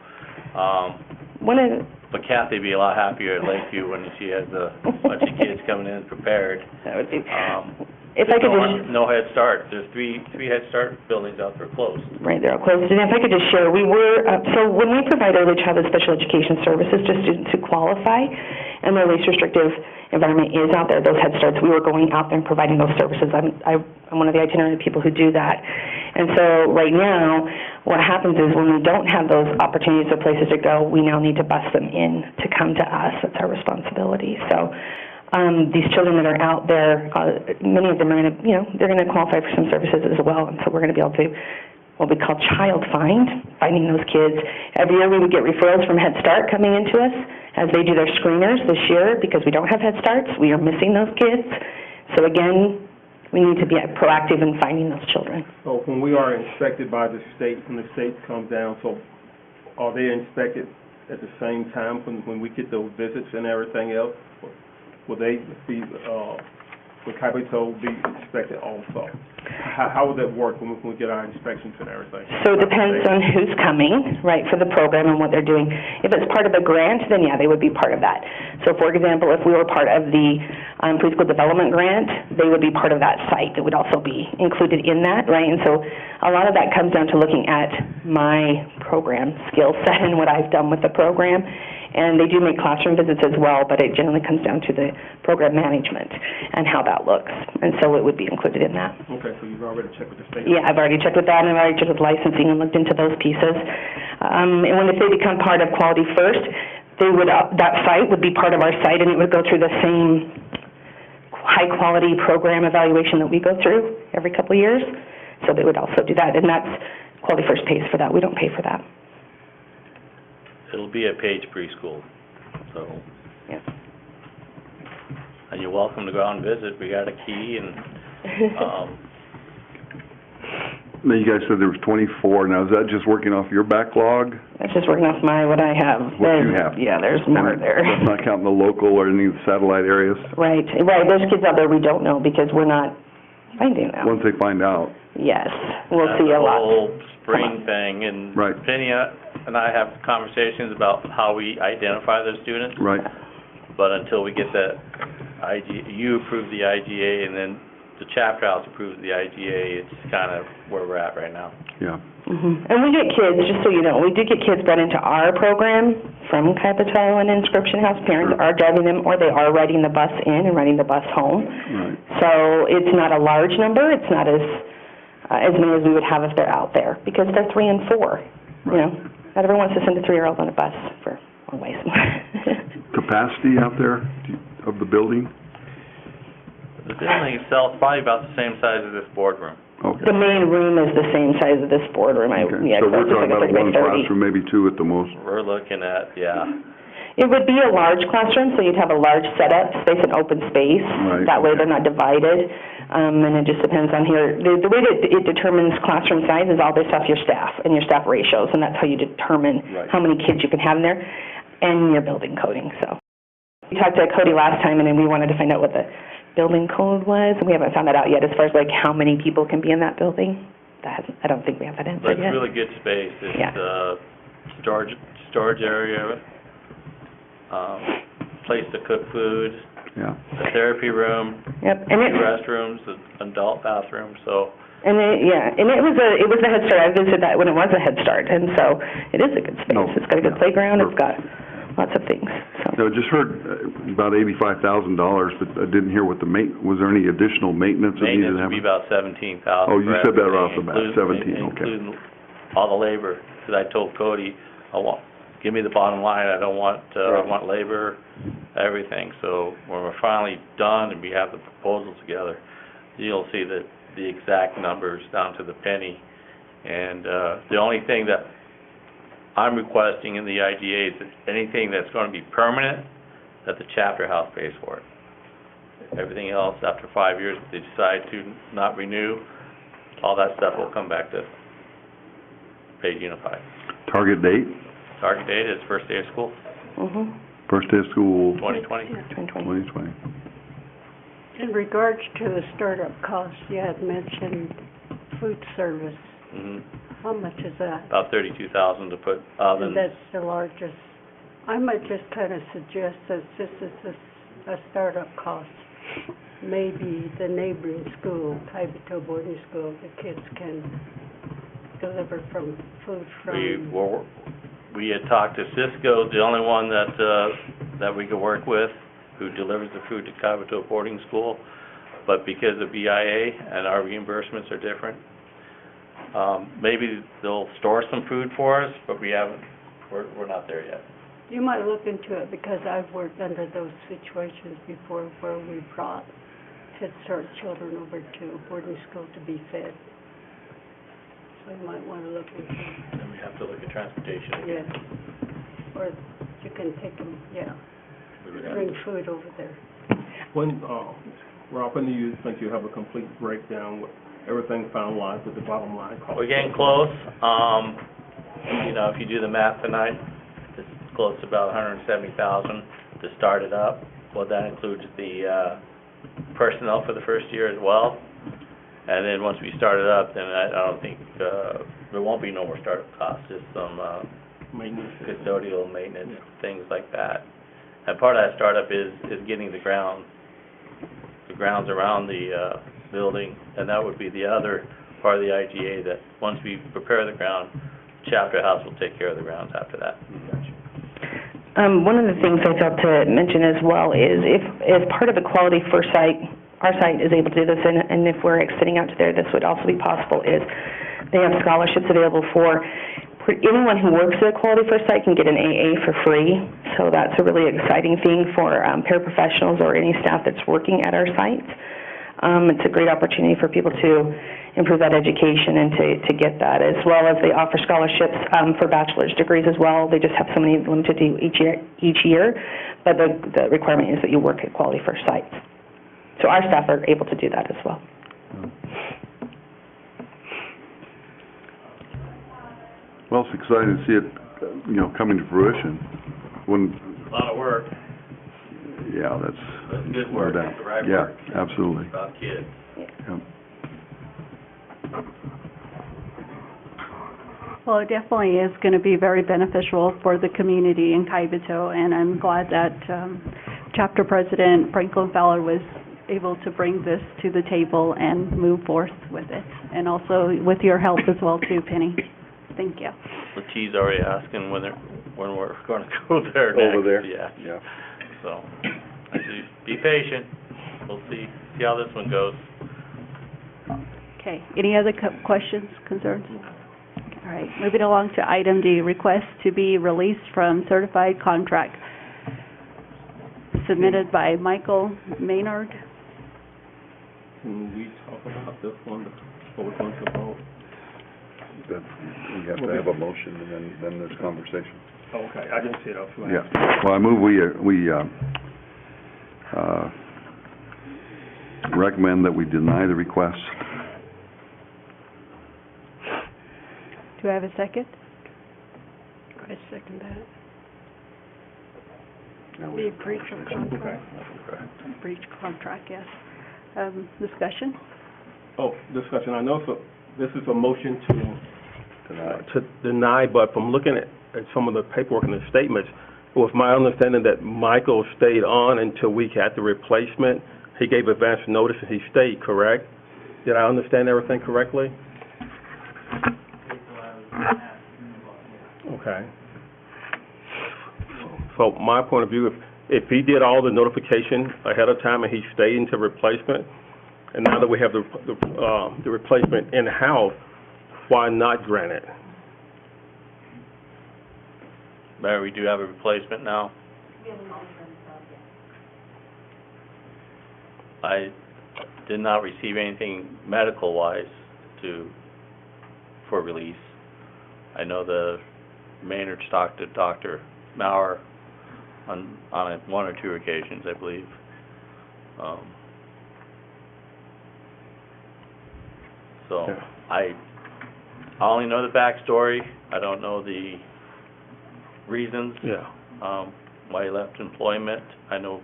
[SPEAKER 8] but Kathy would be a lot happier at Lakeview when she has a bunch of kids coming in prepared.
[SPEAKER 9] That would be. If I could just...
[SPEAKER 8] No Head Start. There's three Head Start buildings out there closed.
[SPEAKER 9] Right, they're all closed. And if I could just share, we were, so when we provide early childhood special education services to students who qualify, and the least restrictive environment is out there, those Head Starts, we were going out there and providing those services. I'm one of the itinerary people who do that. And so right now, what happens is when we don't have those opportunities or places to go, we now need to bus them in to come to us. That's our responsibility. So these children that are out there, many of them are going to, they're going to qualify for some services as well, and so we're going to be able to what we call child finding those kids. Every year we would get referrals from Head Start coming into us as they do their screeners this year because we don't have Head Starts. We are missing those kids. So again, we need to be proactive in finding those children.
[SPEAKER 2] So when we are inspected by the state, when the state comes down, so are they inspected at the same time when we get those visits and everything else? Will they be, will Capitol be inspected also? How would that work when we get our inspections and everything?
[SPEAKER 9] So it depends on who's coming, right, for the program and what they're doing. If it's part of a grant, then yeah, they would be part of that. So for example, if we were part of the preschool development grant, they would be part of that site. It would also be included in that, right? And so a lot of that comes down to looking at my program skill set and what I've done with the program. And they do make classroom visits as well, but it generally comes down to the program management and how that looks. And so it would be included in that.
[SPEAKER 2] Okay, so you've already checked with the state?
[SPEAKER 9] Yeah, I've already checked with that, and I've already checked with licensing and looked into those pieces. And if they become part of Quality First, they would that site would be part of our site, and it would go through the same high-quality program evaluation that we go through every couple of years. So they would also do that, and that's Quality First pays for that. We don't pay for that.
[SPEAKER 8] It'll be at Page Preschool, so.
[SPEAKER 9] Yeah.
[SPEAKER 8] And you're welcome to go out and visit. We got a key and,
[SPEAKER 4] Now, you guys said there was 24. Now, is that just working off your backlog?
[SPEAKER 9] That's just working off what I have.
[SPEAKER 4] What you have?
[SPEAKER 9] Yeah, there's more there.
[SPEAKER 4] That's not counting the local or any of the satellite areas?
[SPEAKER 9] Right. There's kids out there we don't know because we're not finding them.
[SPEAKER 4] Once they find out.
[SPEAKER 9] Yes, we'll see a lot.
[SPEAKER 8] That's the whole spring thing, and
[SPEAKER 4] Right.
[SPEAKER 8] Penny and I have conversations about how we identify those students.
[SPEAKER 4] Right.
[SPEAKER 8] But until we get that you approve the IGA, and then the chapter house approves the IGA, it's kind of where we're at right now.
[SPEAKER 4] Yeah.
[SPEAKER 9] Mm-hmm. And we get kids, just so you know, we do get kids brought into our program from Capitol and Inscription House. Parents are driving them, or they are riding the bus in and riding the bus home.
[SPEAKER 4] Right.
[SPEAKER 9] So it's not a large number. It's not as many as we would have if they're out there, because they're 3 and 4.
[SPEAKER 4] Right.
[SPEAKER 9] Not everyone wants to send a 3-year-old on a bus for long ways.
[SPEAKER 4] Capacity out there of the building?
[SPEAKER 8] The building itself is probably about the same size as this boardroom.
[SPEAKER 4] Okay.
[SPEAKER 9] The main room is the same size as this boardroom.
[SPEAKER 4] Okay.
[SPEAKER 9] Yeah,
[SPEAKER 4] So we're
[SPEAKER 9] it's like
[SPEAKER 4] talking about
[SPEAKER 9] a 30 by
[SPEAKER 4] one
[SPEAKER 9] 30.
[SPEAKER 4] classroom, maybe 2 at the most.
[SPEAKER 8] We're looking at, yeah.
[SPEAKER 9] It would be a large classroom, so you'd have a large setup space and open space.
[SPEAKER 4] Right,
[SPEAKER 9] That way
[SPEAKER 4] okay.
[SPEAKER 9] they're not divided. And it just depends on here. The way that it determines classroom size is all based off your staff and your staff ratios, and that's how you determine
[SPEAKER 4] Right.
[SPEAKER 9] how many kids you can have in there and your building coding. So we talked to Cody last time, and then we wanted to find out what the building code was, and we haven't found that out yet as far as like how many people can be in that building. I don't think we have that answer
[SPEAKER 8] But it's
[SPEAKER 9] yet.
[SPEAKER 8] really good space. It's
[SPEAKER 9] Yeah.
[SPEAKER 8] storage area, place to cook food,
[SPEAKER 4] Yeah.
[SPEAKER 8] a therapy room,
[SPEAKER 9] Yep, and
[SPEAKER 8] 2 restrooms, an adult bathroom, so
[SPEAKER 9] And it was a Head Start. I visited that when it was a Head Start, and so it is a good space.
[SPEAKER 4] No,
[SPEAKER 9] It's got a good
[SPEAKER 4] yeah,
[SPEAKER 9] playground. It's got
[SPEAKER 4] perfect.
[SPEAKER 9] lots of things. So
[SPEAKER 4] Now, I just heard about $85,000, but I didn't hear what was there any additional maintenance that needed to
[SPEAKER 8] maintenance would be
[SPEAKER 4] happen?
[SPEAKER 8] about 17,000.
[SPEAKER 4] Oh, you
[SPEAKER 8] for
[SPEAKER 4] said that right
[SPEAKER 8] everything,
[SPEAKER 4] off the bat, 17, okay.
[SPEAKER 8] Including all the labor, because I told Cody, give me the bottom line, I don't want, I want labor, everything. So when we're finally done and we have the proposal together, you'll see the exact numbers down to the penny. And the only thing that I'm requesting in the IGA is that anything that's going to be permanent, that the chapter house pays for it. Everything else, after 5 years, if they decide to not renew, all that stuff will come back to Page Unified.
[SPEAKER 4] Target date?
[SPEAKER 8] Target date is first day of school,
[SPEAKER 4] First day of school,
[SPEAKER 8] 2020.
[SPEAKER 9] 2020.
[SPEAKER 4] 2020.
[SPEAKER 7] In regards to the startup costs, you had mentioned food service.
[SPEAKER 8] Mm-hmm.
[SPEAKER 7] How much is that?
[SPEAKER 8] About 32,000 to put
[SPEAKER 7] And
[SPEAKER 8] ovens.
[SPEAKER 7] that's the largest. I might just kind of suggest that this is a startup cost. Maybe the neighboring school, Capitol Boarding School, the kids can deliver food from.
[SPEAKER 8] We had talked to Cisco, the only one that we could work with, who delivers the food to Capitol Boarding School, but because of BIA and our reimbursements are different, maybe they'll store some food for us, but we're not there yet.
[SPEAKER 7] You might look into it, because I've worked under those situations before where we brought Head Start children over to boarding school to be fed. So you might want to look into it.
[SPEAKER 8] And we have to look at transportation.
[SPEAKER 7] Yes. Or you can take them,
[SPEAKER 8] We would have
[SPEAKER 7] bring
[SPEAKER 8] to-
[SPEAKER 7] food over there.
[SPEAKER 2] When, Ralph, when do you think you have a complete breakdown with everything finalized with the bottom line cost?
[SPEAKER 8] We're getting close. You know, if you do the math tonight, it's close to about $170,000 to start it up. Well, that includes the personnel for the first year as well. And then once we start it up, then I don't think, there won't be no more startup costs, just some
[SPEAKER 2] Maintenance.
[SPEAKER 8] custodial maintenance, things like that. And part of that startup is getting the grounds around the building, and that would be the other part of the IGA, that once we prepare the ground, Chapter House will take care of the grounds after that.
[SPEAKER 9] One of the things I thought to mention as well is if, as part of the quality first site, our site is able to do this, and if we're extending out to there, this would also be possible, is they have scholarships available for anyone who works at a quality first site can get an AA for free. So that's a really exciting thing for paraprofessionals or any staff that's working at our sites. It's a great opportunity for people to improve that education and to get that, as well as they offer scholarships for bachelor's degrees as well. They just have so many limited to each year, but the requirement is that you work at quality first sites. So our staff are able to do that as well.
[SPEAKER 4] Well, it's exciting to see it, coming to fruition. When,
[SPEAKER 8] A lot of work,
[SPEAKER 4] yeah, that's,
[SPEAKER 8] but good
[SPEAKER 4] no
[SPEAKER 8] work,
[SPEAKER 4] doubt.
[SPEAKER 8] it's the right
[SPEAKER 4] Yeah,
[SPEAKER 8] work.
[SPEAKER 4] absolutely.
[SPEAKER 8] It's about kids.
[SPEAKER 4] Yep.
[SPEAKER 3] Well, it definitely is going to be very beneficial for the community in Kaibito, and I'm glad that Chapter President Franklin Fowler was able to bring this to the table and move forth with it, and also with your help as well too, Penny. Thank you.
[SPEAKER 8] Lati's already asking when we're going to go there next.
[SPEAKER 4] Over there?
[SPEAKER 8] Yeah.
[SPEAKER 4] Yeah.
[SPEAKER 8] So, I do, be patient. We'll see how this one goes.
[SPEAKER 3] Okay, any other questions, concerns? All right, moving along to item D, request to be released from certified contract submitted by Michael Maynard.
[SPEAKER 2] Can we talk about this one before we go to vote?
[SPEAKER 4] That, we have to have a motion and then there's conversation.
[SPEAKER 2] Okay, I didn't see it.
[SPEAKER 4] Yeah. Well, I move we recommend that we deny the request.
[SPEAKER 3] Do I have a second?
[SPEAKER 7] I second that.
[SPEAKER 4] Now
[SPEAKER 7] Be a breach of contract.
[SPEAKER 3] Breach contract, yes. Discussion?
[SPEAKER 2] Oh, discussion. I know this is a motion to deny, but from looking at some of the paperwork and the statements, it was my understanding that Michael stayed on until we had the replacement. He gave advance notice and he stayed, correct? Did I understand everything correctly? Okay. So my point of view, if he did all the notification ahead of time and he stayed until replacement, and now that we have the replacement in-house, why not grant it?
[SPEAKER 8] Mayor, we do have a replacement now. I did not receive anything medical-wise for release. I know the Maynard talked to Dr. Maurer on one or two occasions, I believe. So
[SPEAKER 2] Yeah.
[SPEAKER 8] I only know the backstory. I don't know the reasons
[SPEAKER 2] Yeah.
[SPEAKER 8] why he left employment. I know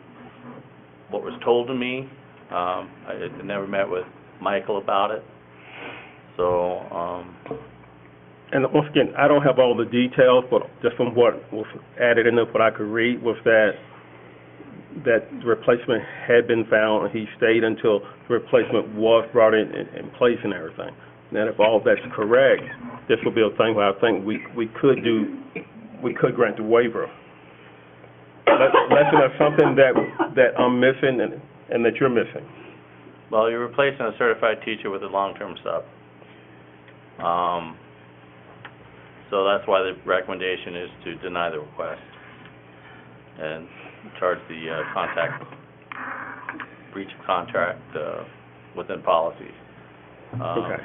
[SPEAKER 8] what was told to me. I had never met with Michael about it. So,
[SPEAKER 2] And once again, I don't have all the details, but just from what was added in there, what I could read was that the replacement had been found, and he stayed until the replacement was brought in place and everything. And if all that's correct, this will be a thing where I think we could grant the waiver. Unless there's something that I'm missing and that you're missing.
[SPEAKER 8] well, you're replacing a certified teacher with a long-term sub. So that's why the recommendation is to deny the request. and charge the breach of contract within policies.
[SPEAKER 2] Okay,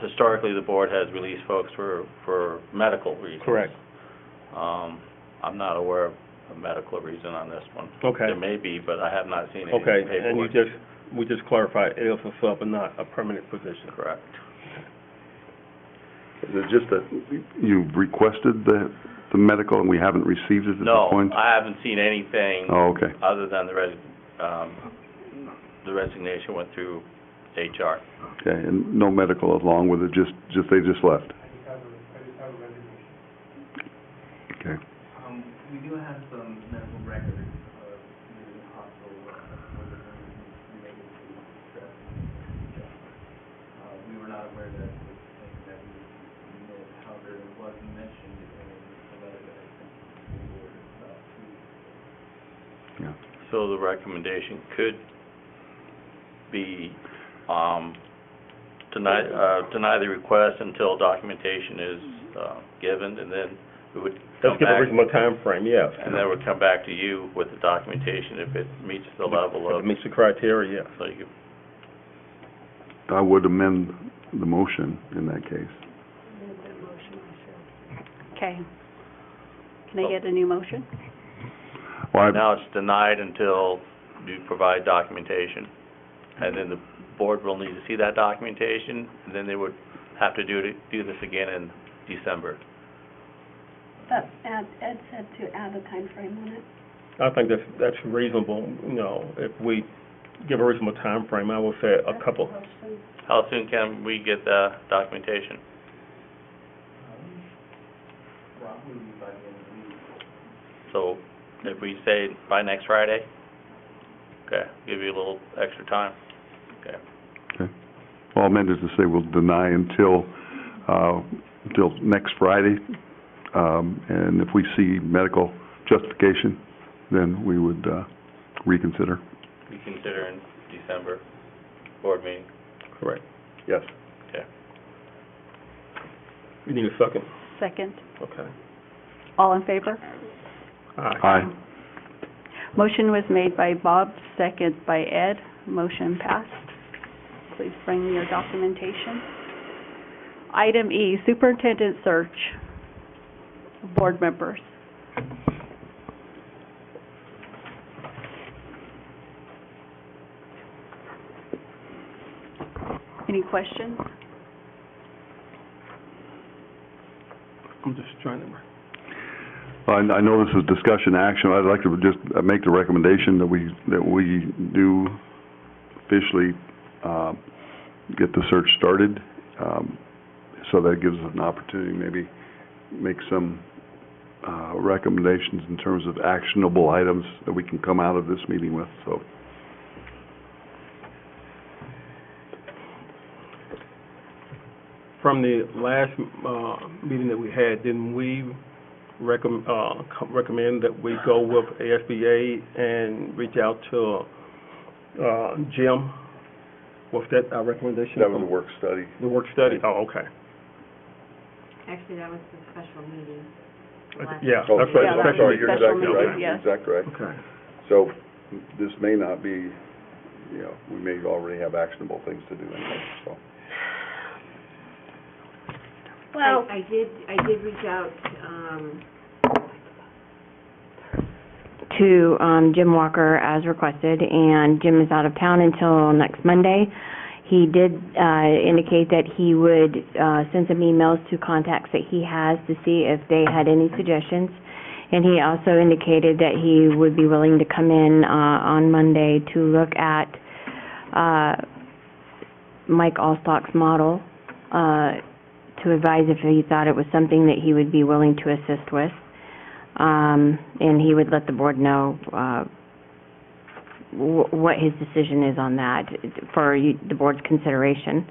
[SPEAKER 8] Historically, the board has released folks for medical reasons.
[SPEAKER 2] correct.
[SPEAKER 8] I'm not aware of a medical reason on this one.
[SPEAKER 2] Okay.
[SPEAKER 8] There may be, but I have not seen any
[SPEAKER 2] Okay,
[SPEAKER 8] paperwork.
[SPEAKER 2] and we just clarified it is a sub and not a permanent position.
[SPEAKER 8] Correct.
[SPEAKER 4] Is it just that you've requested the medical and we haven't received it at this point?
[SPEAKER 8] No, I haven't seen anything
[SPEAKER 4] Oh, okay.
[SPEAKER 8] other than the resignation went through HR.
[SPEAKER 4] Okay, and no medical along with it, just they just left?
[SPEAKER 10] I just have a resignation.
[SPEAKER 4] Okay.
[SPEAKER 10] We do have some medical records of the hospital where the nurse needs to be able to stress. We were not aware that it was something that we submit. However, it was mentioned in the letter that I sent to the board about 2 weeks ago.
[SPEAKER 4] Yeah.
[SPEAKER 8] So the recommendation could be, deny the request until documentation is, given, and then we would come
[SPEAKER 2] Let's give a
[SPEAKER 8] back,
[SPEAKER 2] reasonable time frame. Yes.
[SPEAKER 8] and then we'd come back to you with the documentation if it meets the level
[SPEAKER 2] If
[SPEAKER 8] of,
[SPEAKER 2] it meets the criteria, yes.
[SPEAKER 8] so you,
[SPEAKER 4] I would amend the motion in that case.
[SPEAKER 3] Okay. Can I get a new motion?
[SPEAKER 4] Well,
[SPEAKER 8] now it's denied until you provide documentation. And then the board will need to see that documentation, and then they would have to do this again in December.
[SPEAKER 1] But Ed said to add a time frame on it.
[SPEAKER 2] I think that's reasonable, you know, if we give a reasonable time frame, I would say a couple.
[SPEAKER 8] How soon can we get the documentation?
[SPEAKER 10] Probably by the end of the week.
[SPEAKER 8] So if we say by next Friday, okay, give you a little extra time, okay.
[SPEAKER 4] okay. Well, I'll amend it to say we'll deny until next Friday. And if we see medical justification, then we would reconsider.
[SPEAKER 8] We consider in December board meeting,
[SPEAKER 2] Correct. Yes.
[SPEAKER 8] okay.
[SPEAKER 2] You need a second?
[SPEAKER 3] Second.
[SPEAKER 2] Okay.
[SPEAKER 3] All in favor?
[SPEAKER 4] Aye.
[SPEAKER 3] Motion was made by Bob, second by Ed. Motion passed. Please bring your documentation. Item E, superintendent search. Board members. Any questions?
[SPEAKER 2] I'm just trying to...
[SPEAKER 4] I know this is discussion action. I'd like to just make the recommendation that we do officially get the search started, so that gives us an opportunity to maybe make some recommendations in terms of actionable items that we can come out of this meeting with. So,
[SPEAKER 2] From the last meeting that we had, didn't we recommend that we go with ASBA and reach out to Jim? Was that our recommendation?
[SPEAKER 4] that was a work study.
[SPEAKER 2] The work study? Oh, okay.
[SPEAKER 1] Actually, that was the special meeting.
[SPEAKER 2] Yeah,
[SPEAKER 4] Oh,
[SPEAKER 2] that's right,
[SPEAKER 3] Yeah, that's
[SPEAKER 2] special
[SPEAKER 3] right.
[SPEAKER 4] you're
[SPEAKER 3] Special
[SPEAKER 4] exactly
[SPEAKER 3] meeting,
[SPEAKER 4] right.
[SPEAKER 3] yes.
[SPEAKER 4] You're exactly right.
[SPEAKER 2] Okay.
[SPEAKER 4] So this may not be, you know, we may already have actionable things to do anyway, so.
[SPEAKER 1] Well, I did reach out,
[SPEAKER 11] to Jim Walker as requested, and Jim is out of town until next Monday. He did indicate that he would send some emails to contacts that he has to see if they had any suggestions. And he also indicated that he would be willing to come in on Monday to look at Mike Allstock's model to advise if he thought it was something that he would be willing to assist with. And he would let the board know what his decision is on that for the board's consideration.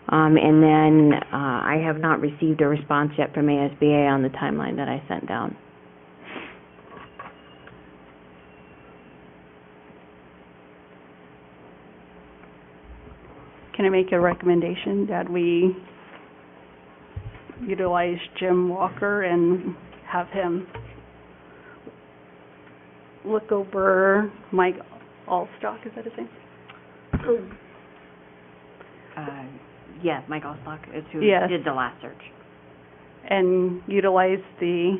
[SPEAKER 11] And then I have not received a response yet from ASBA on the timeline that I sent down.
[SPEAKER 3] Can I make a recommendation that we utilize Jim Walker and have him look over Mike Allstock, is that his name?
[SPEAKER 11] Yes, Mike Allstock is who
[SPEAKER 3] Yes.
[SPEAKER 11] did the last search.
[SPEAKER 3] And utilize the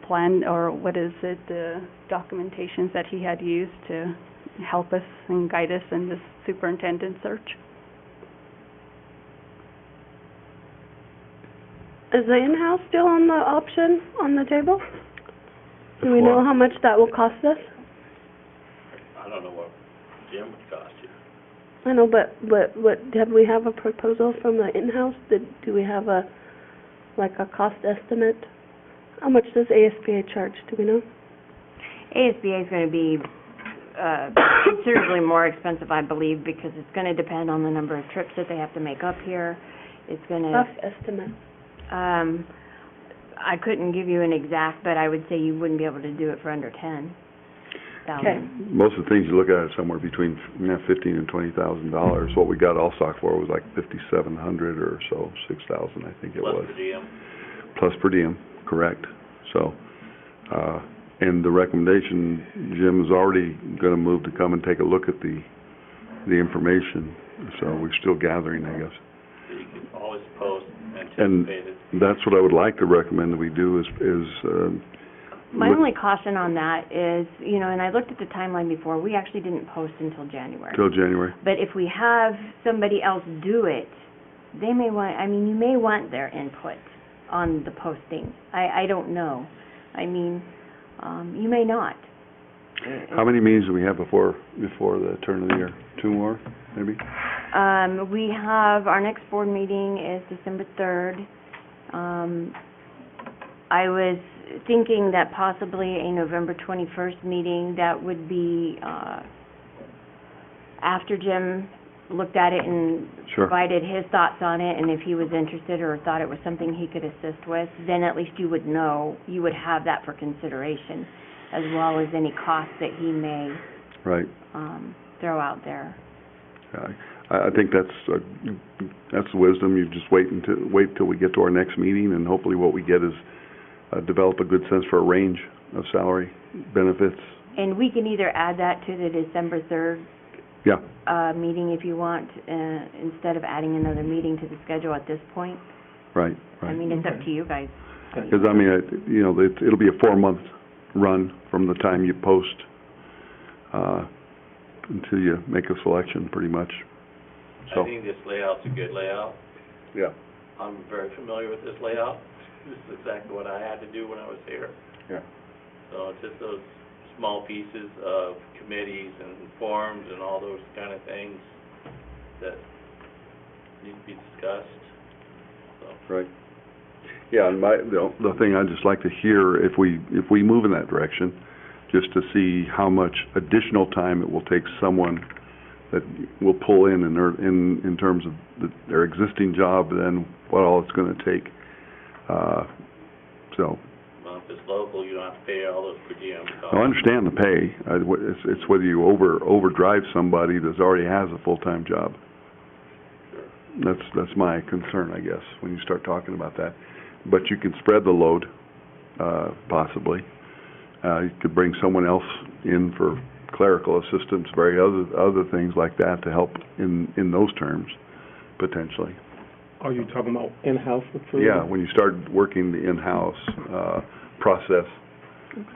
[SPEAKER 3] plan, or what is it, the documentations that he had used to help us and guide us in this superintendent search?
[SPEAKER 1] Is the in-house still on the option, on the table? Do we know how much that will cost us?
[SPEAKER 8] I don't know what Jim would cost you.
[SPEAKER 1] I know, but have we have a proposal from the in-house? Do we have a cost estimate? How much does ASBA charge, do we know?
[SPEAKER 11] ASBA is going to be considerably more expensive, I believe, because it's going to depend on the number of trips that they have to make up here. It's going to...
[SPEAKER 1] Rough estimate.
[SPEAKER 11] I couldn't give you an exact, but I would say you wouldn't be able to do it for under $10,000.
[SPEAKER 1] Okay.
[SPEAKER 4] Most of the things you look at are somewhere between $15,000 and $20,000. What we got Allstock for was like $5,700 or so, $6,000, I think it was.
[SPEAKER 8] Plus per diem.
[SPEAKER 4] Plus per diem, correct. So, and the recommendation, Jim is already going to move to come and take a look at the information. So we're still gathering, I guess.
[SPEAKER 8] So you can always post
[SPEAKER 4] And
[SPEAKER 8] anticipated.
[SPEAKER 4] that's what I would like to recommend that we do is
[SPEAKER 11] My
[SPEAKER 4] look
[SPEAKER 11] only caution on that is, and I looked at the timeline before, we actually didn't post until January.
[SPEAKER 4] till January.
[SPEAKER 11] But if we have somebody else do it, they may want, you may want their input on the posting. I don't know. You may not.
[SPEAKER 4] How many meetings do we have before the turn of the year? 2 more, maybe?
[SPEAKER 11] We have, our next board meeting is December 3rd. I was thinking that possibly a November 21st meeting, that would be after Jim looked at it and
[SPEAKER 4] Sure.
[SPEAKER 11] provided his thoughts on it, and if he was interested or thought it was something he could assist with, then at least you would know, you would have that for consideration, as well as any costs that he may
[SPEAKER 4] Right.
[SPEAKER 11] throw out there.
[SPEAKER 4] I think that's wisdom. You just wait till we get to our next meeting, and hopefully what we get is develop a good sense for a range of salary benefits.
[SPEAKER 11] And we can either add that to the December 3rd
[SPEAKER 4] Yeah,
[SPEAKER 11] meeting if you want, instead of adding another meeting to the schedule at this point.
[SPEAKER 4] right.
[SPEAKER 11] It's up to you guys.
[SPEAKER 4] Because it'll be a 4-month run from the time you post until you make a selection, pretty much. So,
[SPEAKER 8] I think this layout's a good layout.
[SPEAKER 4] yeah,
[SPEAKER 8] I'm very familiar with this layout. This is exactly what I had to do when I was here.
[SPEAKER 4] yeah.
[SPEAKER 8] So it's just those small pieces of committees and forms and all those kind of things that need to be discussed. So,
[SPEAKER 4] Right. Yeah, and the thing I'd just like to hear, if we move in that direction, just to see how much additional time it will take someone that will pull in terms of their existing job, then what all it's going to take. So.
[SPEAKER 8] well, if it's local, you don't have to pay all those per diem costs.
[SPEAKER 4] I understand the pay. It's whether you overdrive somebody that already has a full-time job. That's my concern, I guess, when you start talking about that. But you can spread the load, possibly. You could bring someone else in for clerical assistance, other things like that to help in those terms, potentially.
[SPEAKER 2] Are you talking about in-house recruiting?
[SPEAKER 4] Yeah, when you start working the in-house process.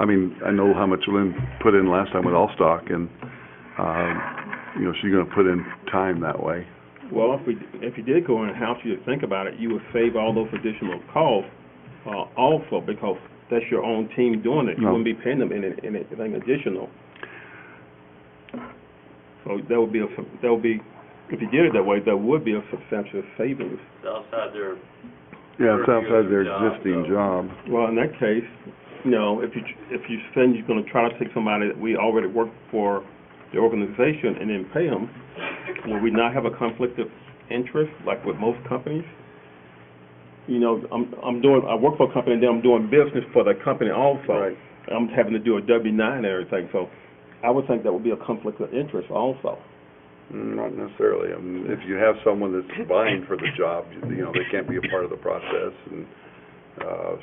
[SPEAKER 4] I know how much Lynn put in last time with Allstock, and she's going to put in time that way.
[SPEAKER 2] Well, if you did go in-house, you'd think about it, you would save all those additional costs also, because that's your own team doing it. You wouldn't be paying them anything additional. So that would be, if you did it that way, that would be a substantial savings.
[SPEAKER 8] It's outside their...
[SPEAKER 4] Yeah, it's outside their
[SPEAKER 8] job,
[SPEAKER 4] existing
[SPEAKER 8] so-
[SPEAKER 4] job.
[SPEAKER 2] Well, in that case, if you say you're going to try to take somebody that we already work for the organization and then pay them, will we not have a conflict of interest like with most companies? I work for a company and then I'm doing business for the company also.
[SPEAKER 4] Right.
[SPEAKER 2] I'm having to do a W-9 and everything, so I would think that would be a conflict of interest also.
[SPEAKER 4] Not necessarily. If you have someone that's vying for the job, they can't be a part of the process, and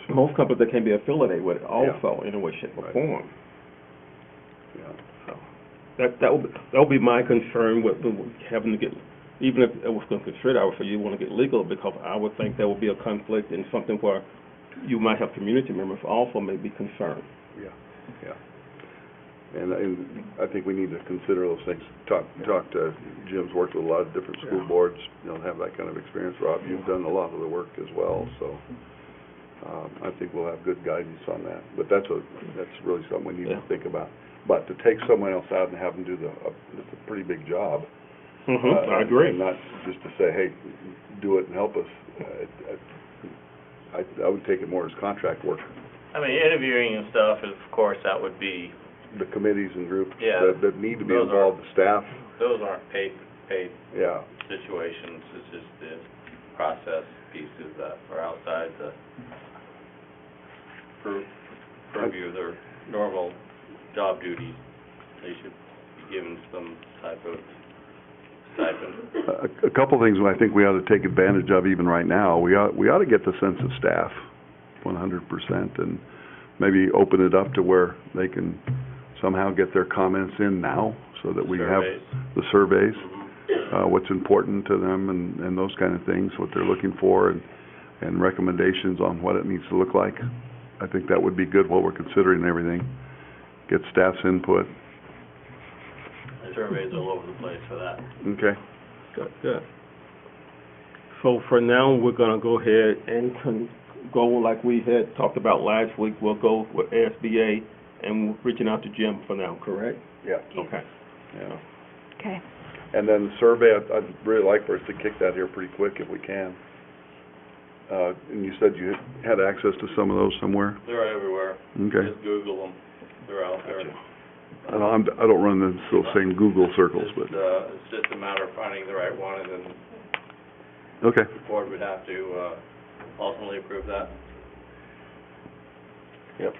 [SPEAKER 2] Most companies that can be affiliated with it also, in a way, shape, or
[SPEAKER 4] Right.
[SPEAKER 2] form.
[SPEAKER 4] Yeah.
[SPEAKER 2] So, that would be my concern with having to get, even if it was considered, I would say you want to get legal, because I would think there would be a conflict in something where you might have community members also may be concerned.
[SPEAKER 4] Yeah, yeah. And I think we need to consider those things. Talk to, Jim's worked with a lot of different school boards, have that kind of experience. Rob, you've done a lot of the work as well, so, I think we'll have good guidance on that. But that's really something we need to think about. But to take someone else out and have them do it's a pretty big job.
[SPEAKER 2] I agree.
[SPEAKER 4] And not just to say, hey, do it and help us. I would take it more as contract work.
[SPEAKER 8] I mean, interviewing and stuff, of course, that would be,
[SPEAKER 4] The committees and groups
[SPEAKER 8] Yeah.
[SPEAKER 4] that need to be
[SPEAKER 8] Those
[SPEAKER 4] involved, the staff,
[SPEAKER 8] those aren't paid
[SPEAKER 4] yeah.
[SPEAKER 8] situations, it's just the process pieces that are outside the purview of their normal job duties. They should be given some type of stipend.
[SPEAKER 4] A couple things I think we ought to take advantage of even right now. We ought to get the sense of staff 100% and maybe open it up to where they can somehow get their comments in now so that we have the surveys, what's important to them and those kind of things, what they're looking for and recommendations on what it needs to look like. I think that would be good while we're considering everything. Get staff's input.
[SPEAKER 8] The surveys all over the place for that.
[SPEAKER 4] Okay.
[SPEAKER 2] Good. So for now, we're gonna go ahead and go like we had talked about last week. We'll go with ASBA and reaching out to Jim for now, correct?
[SPEAKER 4] Yeah.
[SPEAKER 2] Okay.
[SPEAKER 4] Yeah.
[SPEAKER 3] Okay.
[SPEAKER 4] And then the survey, I'd really like for us to kick that here pretty quick if we can. And you said you had access to some of those somewhere?
[SPEAKER 8] They're everywhere.
[SPEAKER 4] Okay.
[SPEAKER 8] Just Google them. They're out there.
[SPEAKER 4] I don't run those same Google circles, but,
[SPEAKER 8] It's just a matter of finding the right one, and then
[SPEAKER 4] okay.
[SPEAKER 8] the board would have to, ultimately approve that.
[SPEAKER 4] Yep.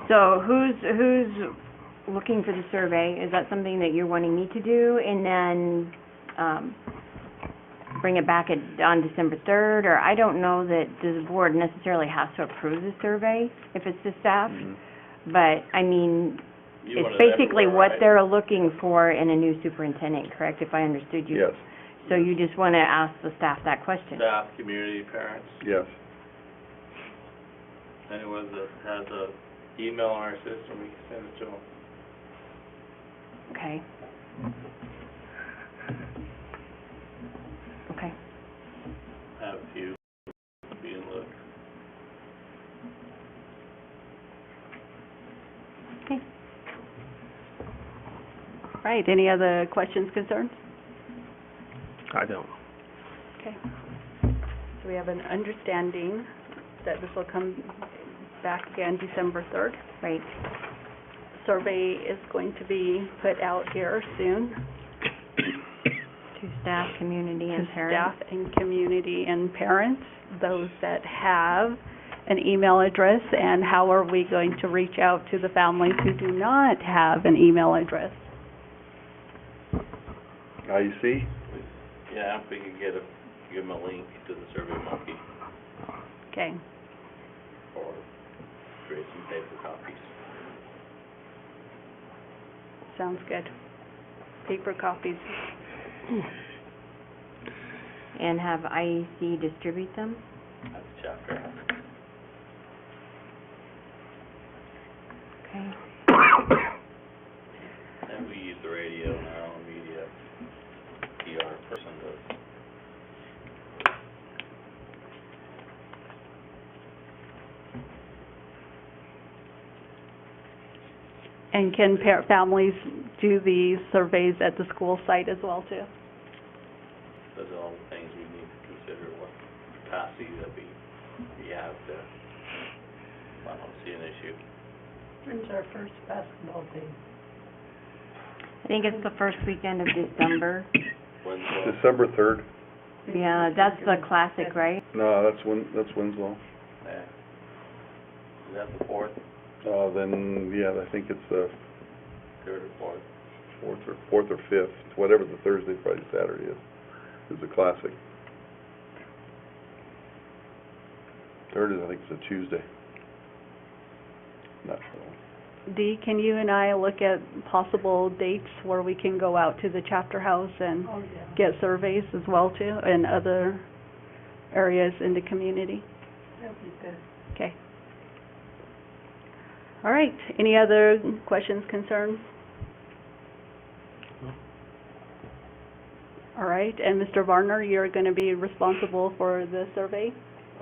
[SPEAKER 11] So who's looking for the survey? Is that something that you're wanting me to do and then, bring it back on December 3rd? Or I don't know that the board necessarily has to approve the survey if it's the staff.
[SPEAKER 4] Mm-hmm.
[SPEAKER 11] But, I mean,
[SPEAKER 8] You want
[SPEAKER 11] it's
[SPEAKER 8] it
[SPEAKER 11] basically
[SPEAKER 8] everywhere,
[SPEAKER 11] what
[SPEAKER 8] right?
[SPEAKER 11] they're looking for in a new superintendent, correct, if I understood you?
[SPEAKER 4] Yes,
[SPEAKER 11] So you just want to ask the staff that question?
[SPEAKER 8] Staff, community, parents,
[SPEAKER 4] yes.
[SPEAKER 8] anyone that has a email in our system, we can send it to them.
[SPEAKER 11] Okay. Okay.
[SPEAKER 8] Have a few being looked.
[SPEAKER 3] Okay. All right, any other questions, concerns?
[SPEAKER 2] I don't.
[SPEAKER 3] Okay. So we have an understanding that this will come back again December 3rd.
[SPEAKER 11] Right.
[SPEAKER 3] Survey is going to be put out here soon
[SPEAKER 11] To staff, community,
[SPEAKER 3] to
[SPEAKER 11] and parents.
[SPEAKER 3] staff and community and parents, those that have an email address, and how are we going to reach out to the families who do not have an email address?
[SPEAKER 4] IEC?
[SPEAKER 8] Yeah, if we could give them a link to the Survey Monkey,
[SPEAKER 3] Okay.
[SPEAKER 8] or create some paper copies.
[SPEAKER 3] Sounds good. Paper copies.
[SPEAKER 11] And have IEC distribute them?
[SPEAKER 8] That's a chapter.
[SPEAKER 11] Okay.
[SPEAKER 8] And we use the radio and our own media, PR person does.
[SPEAKER 3] And can families do these surveys at the school site as well, too?
[SPEAKER 8] Those are all the things we need to consider, what capacity that we have to, I don't see an issue.
[SPEAKER 7] When's our first basketball game?
[SPEAKER 11] I think it's the first weekend of December.
[SPEAKER 8] Winslow,
[SPEAKER 4] December 3rd?
[SPEAKER 11] Yeah, that's the classic, right?
[SPEAKER 4] No, that's Winslow.
[SPEAKER 8] yeah. Is that the fourth,
[SPEAKER 4] Then, yeah, I think it's the
[SPEAKER 8] third or fourth?
[SPEAKER 4] 4th or 5th, whatever the Thursday, Friday, Saturday is a classic. 3rd is, I think, it's a Tuesday. Not sure.
[SPEAKER 3] Dee, can you and I look at possible dates where we can go out to the chapter house and get surveys as well too, in other areas in the community?
[SPEAKER 7] That'd be good.
[SPEAKER 3] Okay. All right, any other questions, concerns? All right, and Mr. Varner, you're going to be responsible for the survey?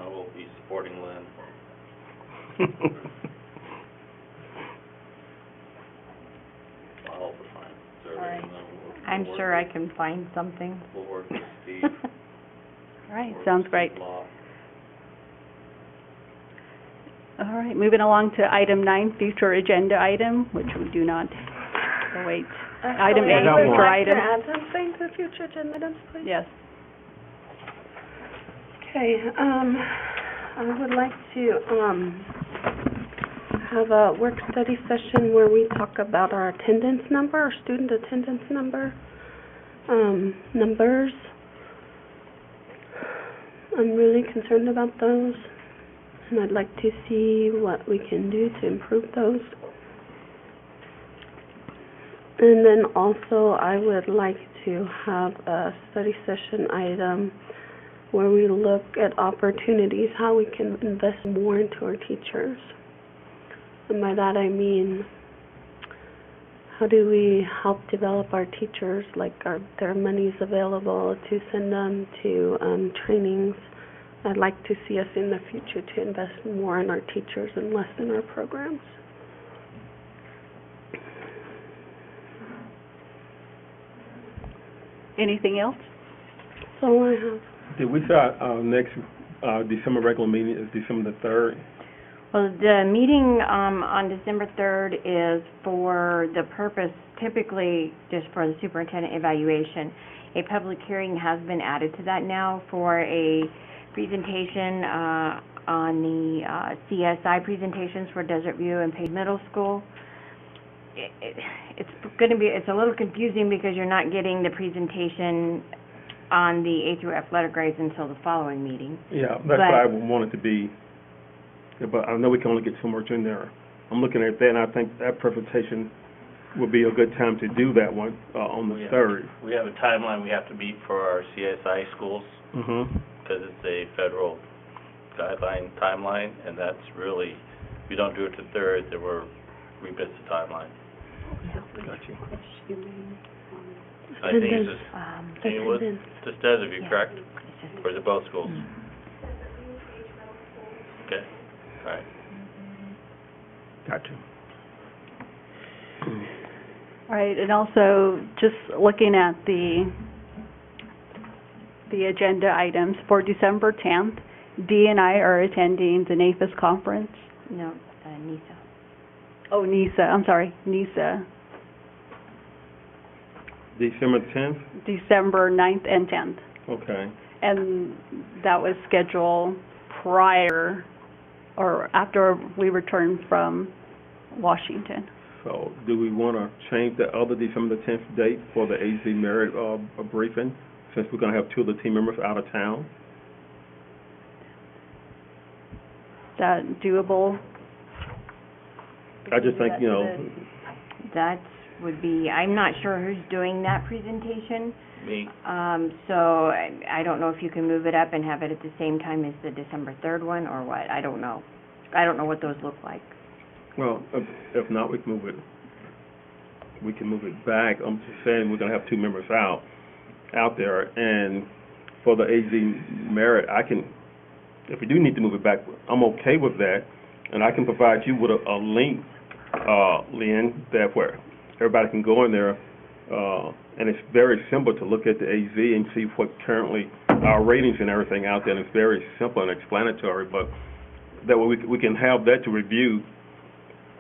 [SPEAKER 8] I will be supporting Lynn. I'll help her find survey,
[SPEAKER 11] Alright.
[SPEAKER 8] and then we'll
[SPEAKER 11] I'm
[SPEAKER 8] work
[SPEAKER 11] sure I
[SPEAKER 8] with-
[SPEAKER 11] can find something.
[SPEAKER 8] We'll work with Steve.
[SPEAKER 3] All right,
[SPEAKER 8] work
[SPEAKER 3] sounds
[SPEAKER 8] with
[SPEAKER 3] great.
[SPEAKER 8] Steve Law.
[SPEAKER 3] All right, moving along to item 9, future agenda item, which we do not, oh wait. Item 8, future item.
[SPEAKER 12] Add something to future agenda items, please?
[SPEAKER 3] Yes.
[SPEAKER 12] Okay, I would like to, have a work study session where we talk about our attendance number, our student attendance number, numbers. I'm really concerned about those, and I'd like to see what we can do to improve those. And then also, I would like to have a study session item where we look at opportunities, how we can invest more into our teachers. And by that I mean, how do we help develop our teachers, like their money's available to send them to trainings. I'd like to see us in the future to invest more in our teachers and less in our programs.
[SPEAKER 3] Anything else?
[SPEAKER 12] That's all I have.
[SPEAKER 2] Did we say our next December regular meeting is December the 3rd?
[SPEAKER 11] Well, the meeting on December 3rd is for the purpose, typically just for the superintendent evaluation. A public hearing has been added to that now for a presentation on the CSI presentations for Desert View and Page Middle School. It's a little confusing because you're not getting the presentation on the A through F letter grades until the following meeting.
[SPEAKER 2] Yeah, that's why I wanted to be, but I know we can only get so much in there. I'm looking at that, and I think that presentation would be a good time to do that one on the 3rd.
[SPEAKER 8] We have a timeline we have to meet for our CSI schools,
[SPEAKER 2] Mm-hmm.
[SPEAKER 8] because it's a federal guideline timeline, and that's really, if you don't do it to 3rd, then we're revisit the timeline.
[SPEAKER 2] Got you.
[SPEAKER 8] I think it's just,
[SPEAKER 12] Attendance.
[SPEAKER 8] just Desert View, correct? Or is it both schools? Okay, all right.
[SPEAKER 2] Got you.
[SPEAKER 3] All right, and also just looking at the agenda items for December 10th, Dee and I are attending the NAFIS conference.
[SPEAKER 11] No, NISA.
[SPEAKER 3] Oh, NISA, I'm sorry, NISA,
[SPEAKER 2] December 10th?
[SPEAKER 3] December 9th and 10th.
[SPEAKER 2] Okay.
[SPEAKER 3] And that was scheduled prior or after we returned from Washington.
[SPEAKER 2] So do we want to change the other December the 10th date for the AZ Merit briefing, since we're going to have 2 of the team members out of town?
[SPEAKER 3] Is that doable?
[SPEAKER 2] I just think, you know,
[SPEAKER 11] That would be, I'm not sure who's doing that presentation.
[SPEAKER 8] Me,
[SPEAKER 11] So I don't know if you can move it up and have it at the same time as the December 3rd one or what. I don't know. I don't know what those look like.
[SPEAKER 2] well, if not, we can move it back. I'm just saying we're going to have 2 members out there, and for the AZ Merit, I can, if we do need to move it back, I'm okay with that, and I can provide you with a link, Lynn, that where everybody can go in there, and it's very simple to look at the AZ and see what currently our ratings and everything out there, and it's very simple and explanatory, but that way we can have that to review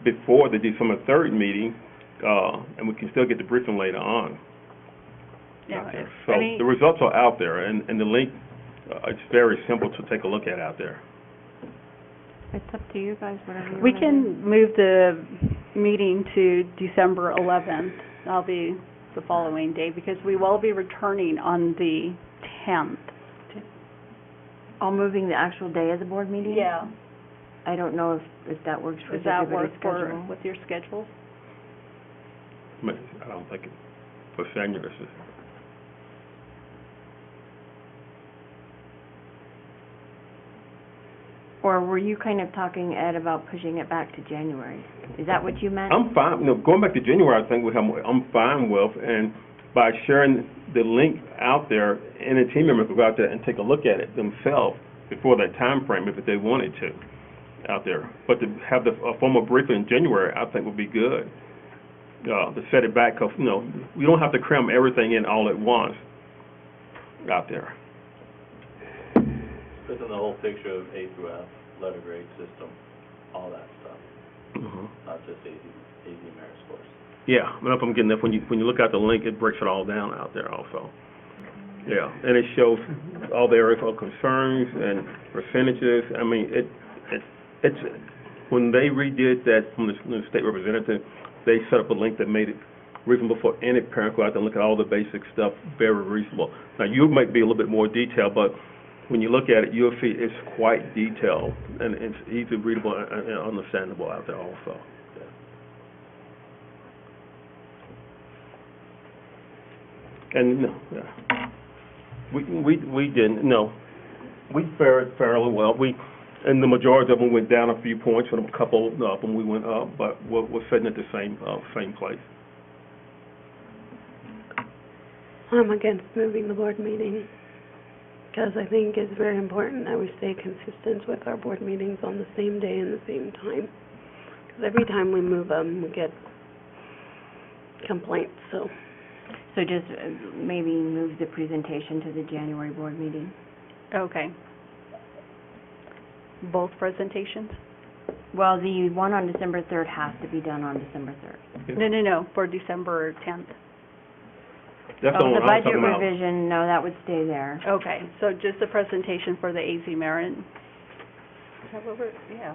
[SPEAKER 2] before the December 3rd meeting, and we can still get the briefing later on.
[SPEAKER 3] Yeah,
[SPEAKER 2] out there.
[SPEAKER 3] if
[SPEAKER 2] So
[SPEAKER 3] any-
[SPEAKER 2] the results are out there, and the link, it's very simple to take a look at out there.
[SPEAKER 11] It's up to you guys, whatever you
[SPEAKER 3] We
[SPEAKER 11] want to do.
[SPEAKER 3] can move the meeting to December 11th. That'll be the following day, because we will be returning on the 10th.
[SPEAKER 11] All moving the actual day of the board meeting?
[SPEAKER 3] Yeah.
[SPEAKER 11] I don't know if that works for
[SPEAKER 3] Does that
[SPEAKER 11] everybody's
[SPEAKER 3] work for,
[SPEAKER 11] schedule.
[SPEAKER 3] with your schedule?
[SPEAKER 2] I don't think it, for seniors.
[SPEAKER 11] Or were you kind of talking, Ed, about pushing it back to January? Is that what you meant?
[SPEAKER 2] I'm fine, going back to January, I think I'm fine with, and by sharing the link out there, any team member could go out there and take a look at it themselves before that time frame, if they wanted to, out there. But to have a formal briefing in January, I think would be good, to set it back, because, we don't have to cram everything in all at once out there.
[SPEAKER 8] This is the whole picture of A through F, letter grade system, all that stuff, not just AZ Merit scores.
[SPEAKER 2] Yeah, but if I'm getting that, when you look at the link, it breaks it all down out there also. Yeah, and it shows all the areas of concerns and percentages. I mean, it's when they redid that from the state representative, they set up a link that made it reasonable for any parent to go out there and look at all the basic stuff, very reasonable. Now, you might be a little bit more detailed, but when you look at it, you'll see it's quite detailed, and it's easily readable and understandable out there also. And we didn't. No, we fared fairly well. And the majority of them went down a few points, and a couple of them we went up, but we're sitting at the same place.
[SPEAKER 12] I'm against moving the board meeting, because I think it's very important that we stay consistent with our board meetings on the same day and the same time. Because every time we move them, we get complaints, so.
[SPEAKER 11] So just maybe move the presentation to the January board meeting?
[SPEAKER 3] Okay. Both presentations?
[SPEAKER 11] Well, the one on December 3rd has to be done on December 3rd.
[SPEAKER 3] No, for December 10th.
[SPEAKER 2] That's the one
[SPEAKER 11] The
[SPEAKER 2] I'm
[SPEAKER 11] budget
[SPEAKER 2] talking about.
[SPEAKER 11] revision, no, that would stay there.
[SPEAKER 3] Okay, so just the presentation for the AZ Merit. Yeah.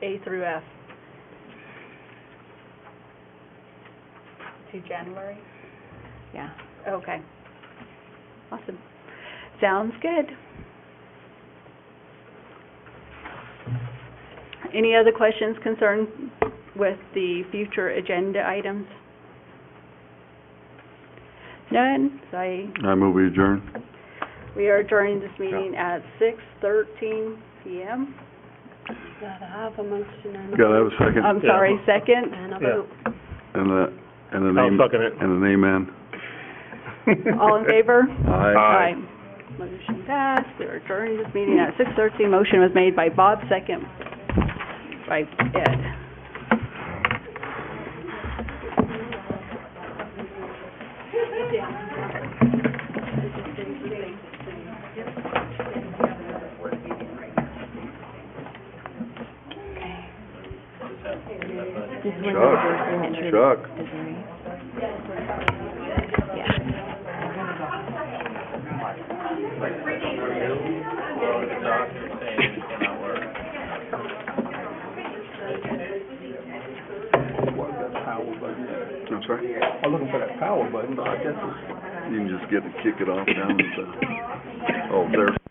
[SPEAKER 3] A through F. To January?
[SPEAKER 11] Yeah.
[SPEAKER 3] Okay. Awesome. Sounds good. Any other questions, concerns with the future agenda items? None? So
[SPEAKER 4] I move we adjourn.
[SPEAKER 3] we are adjourning this meeting at 6:13 p.m.
[SPEAKER 12] Gotta have a motion and a
[SPEAKER 4] Gotta have a second.
[SPEAKER 3] I'm sorry, second?
[SPEAKER 12] and a vote.
[SPEAKER 4] And the
[SPEAKER 2] I'll
[SPEAKER 4] name,
[SPEAKER 2] second it.
[SPEAKER 4] and the name man.
[SPEAKER 3] All in favor?
[SPEAKER 4] Aye.
[SPEAKER 3] Motion passed. We're adjourning this meeting at 6:13. Motion was made by Bob, second by Ed.
[SPEAKER 11] This is when your signature
[SPEAKER 4] Chuck.
[SPEAKER 11] is ready.
[SPEAKER 4] I'm sorry?
[SPEAKER 2] I'm looking for that power button, but I guess it's...
[SPEAKER 4] You can just get to kick it off down at the, oh, there.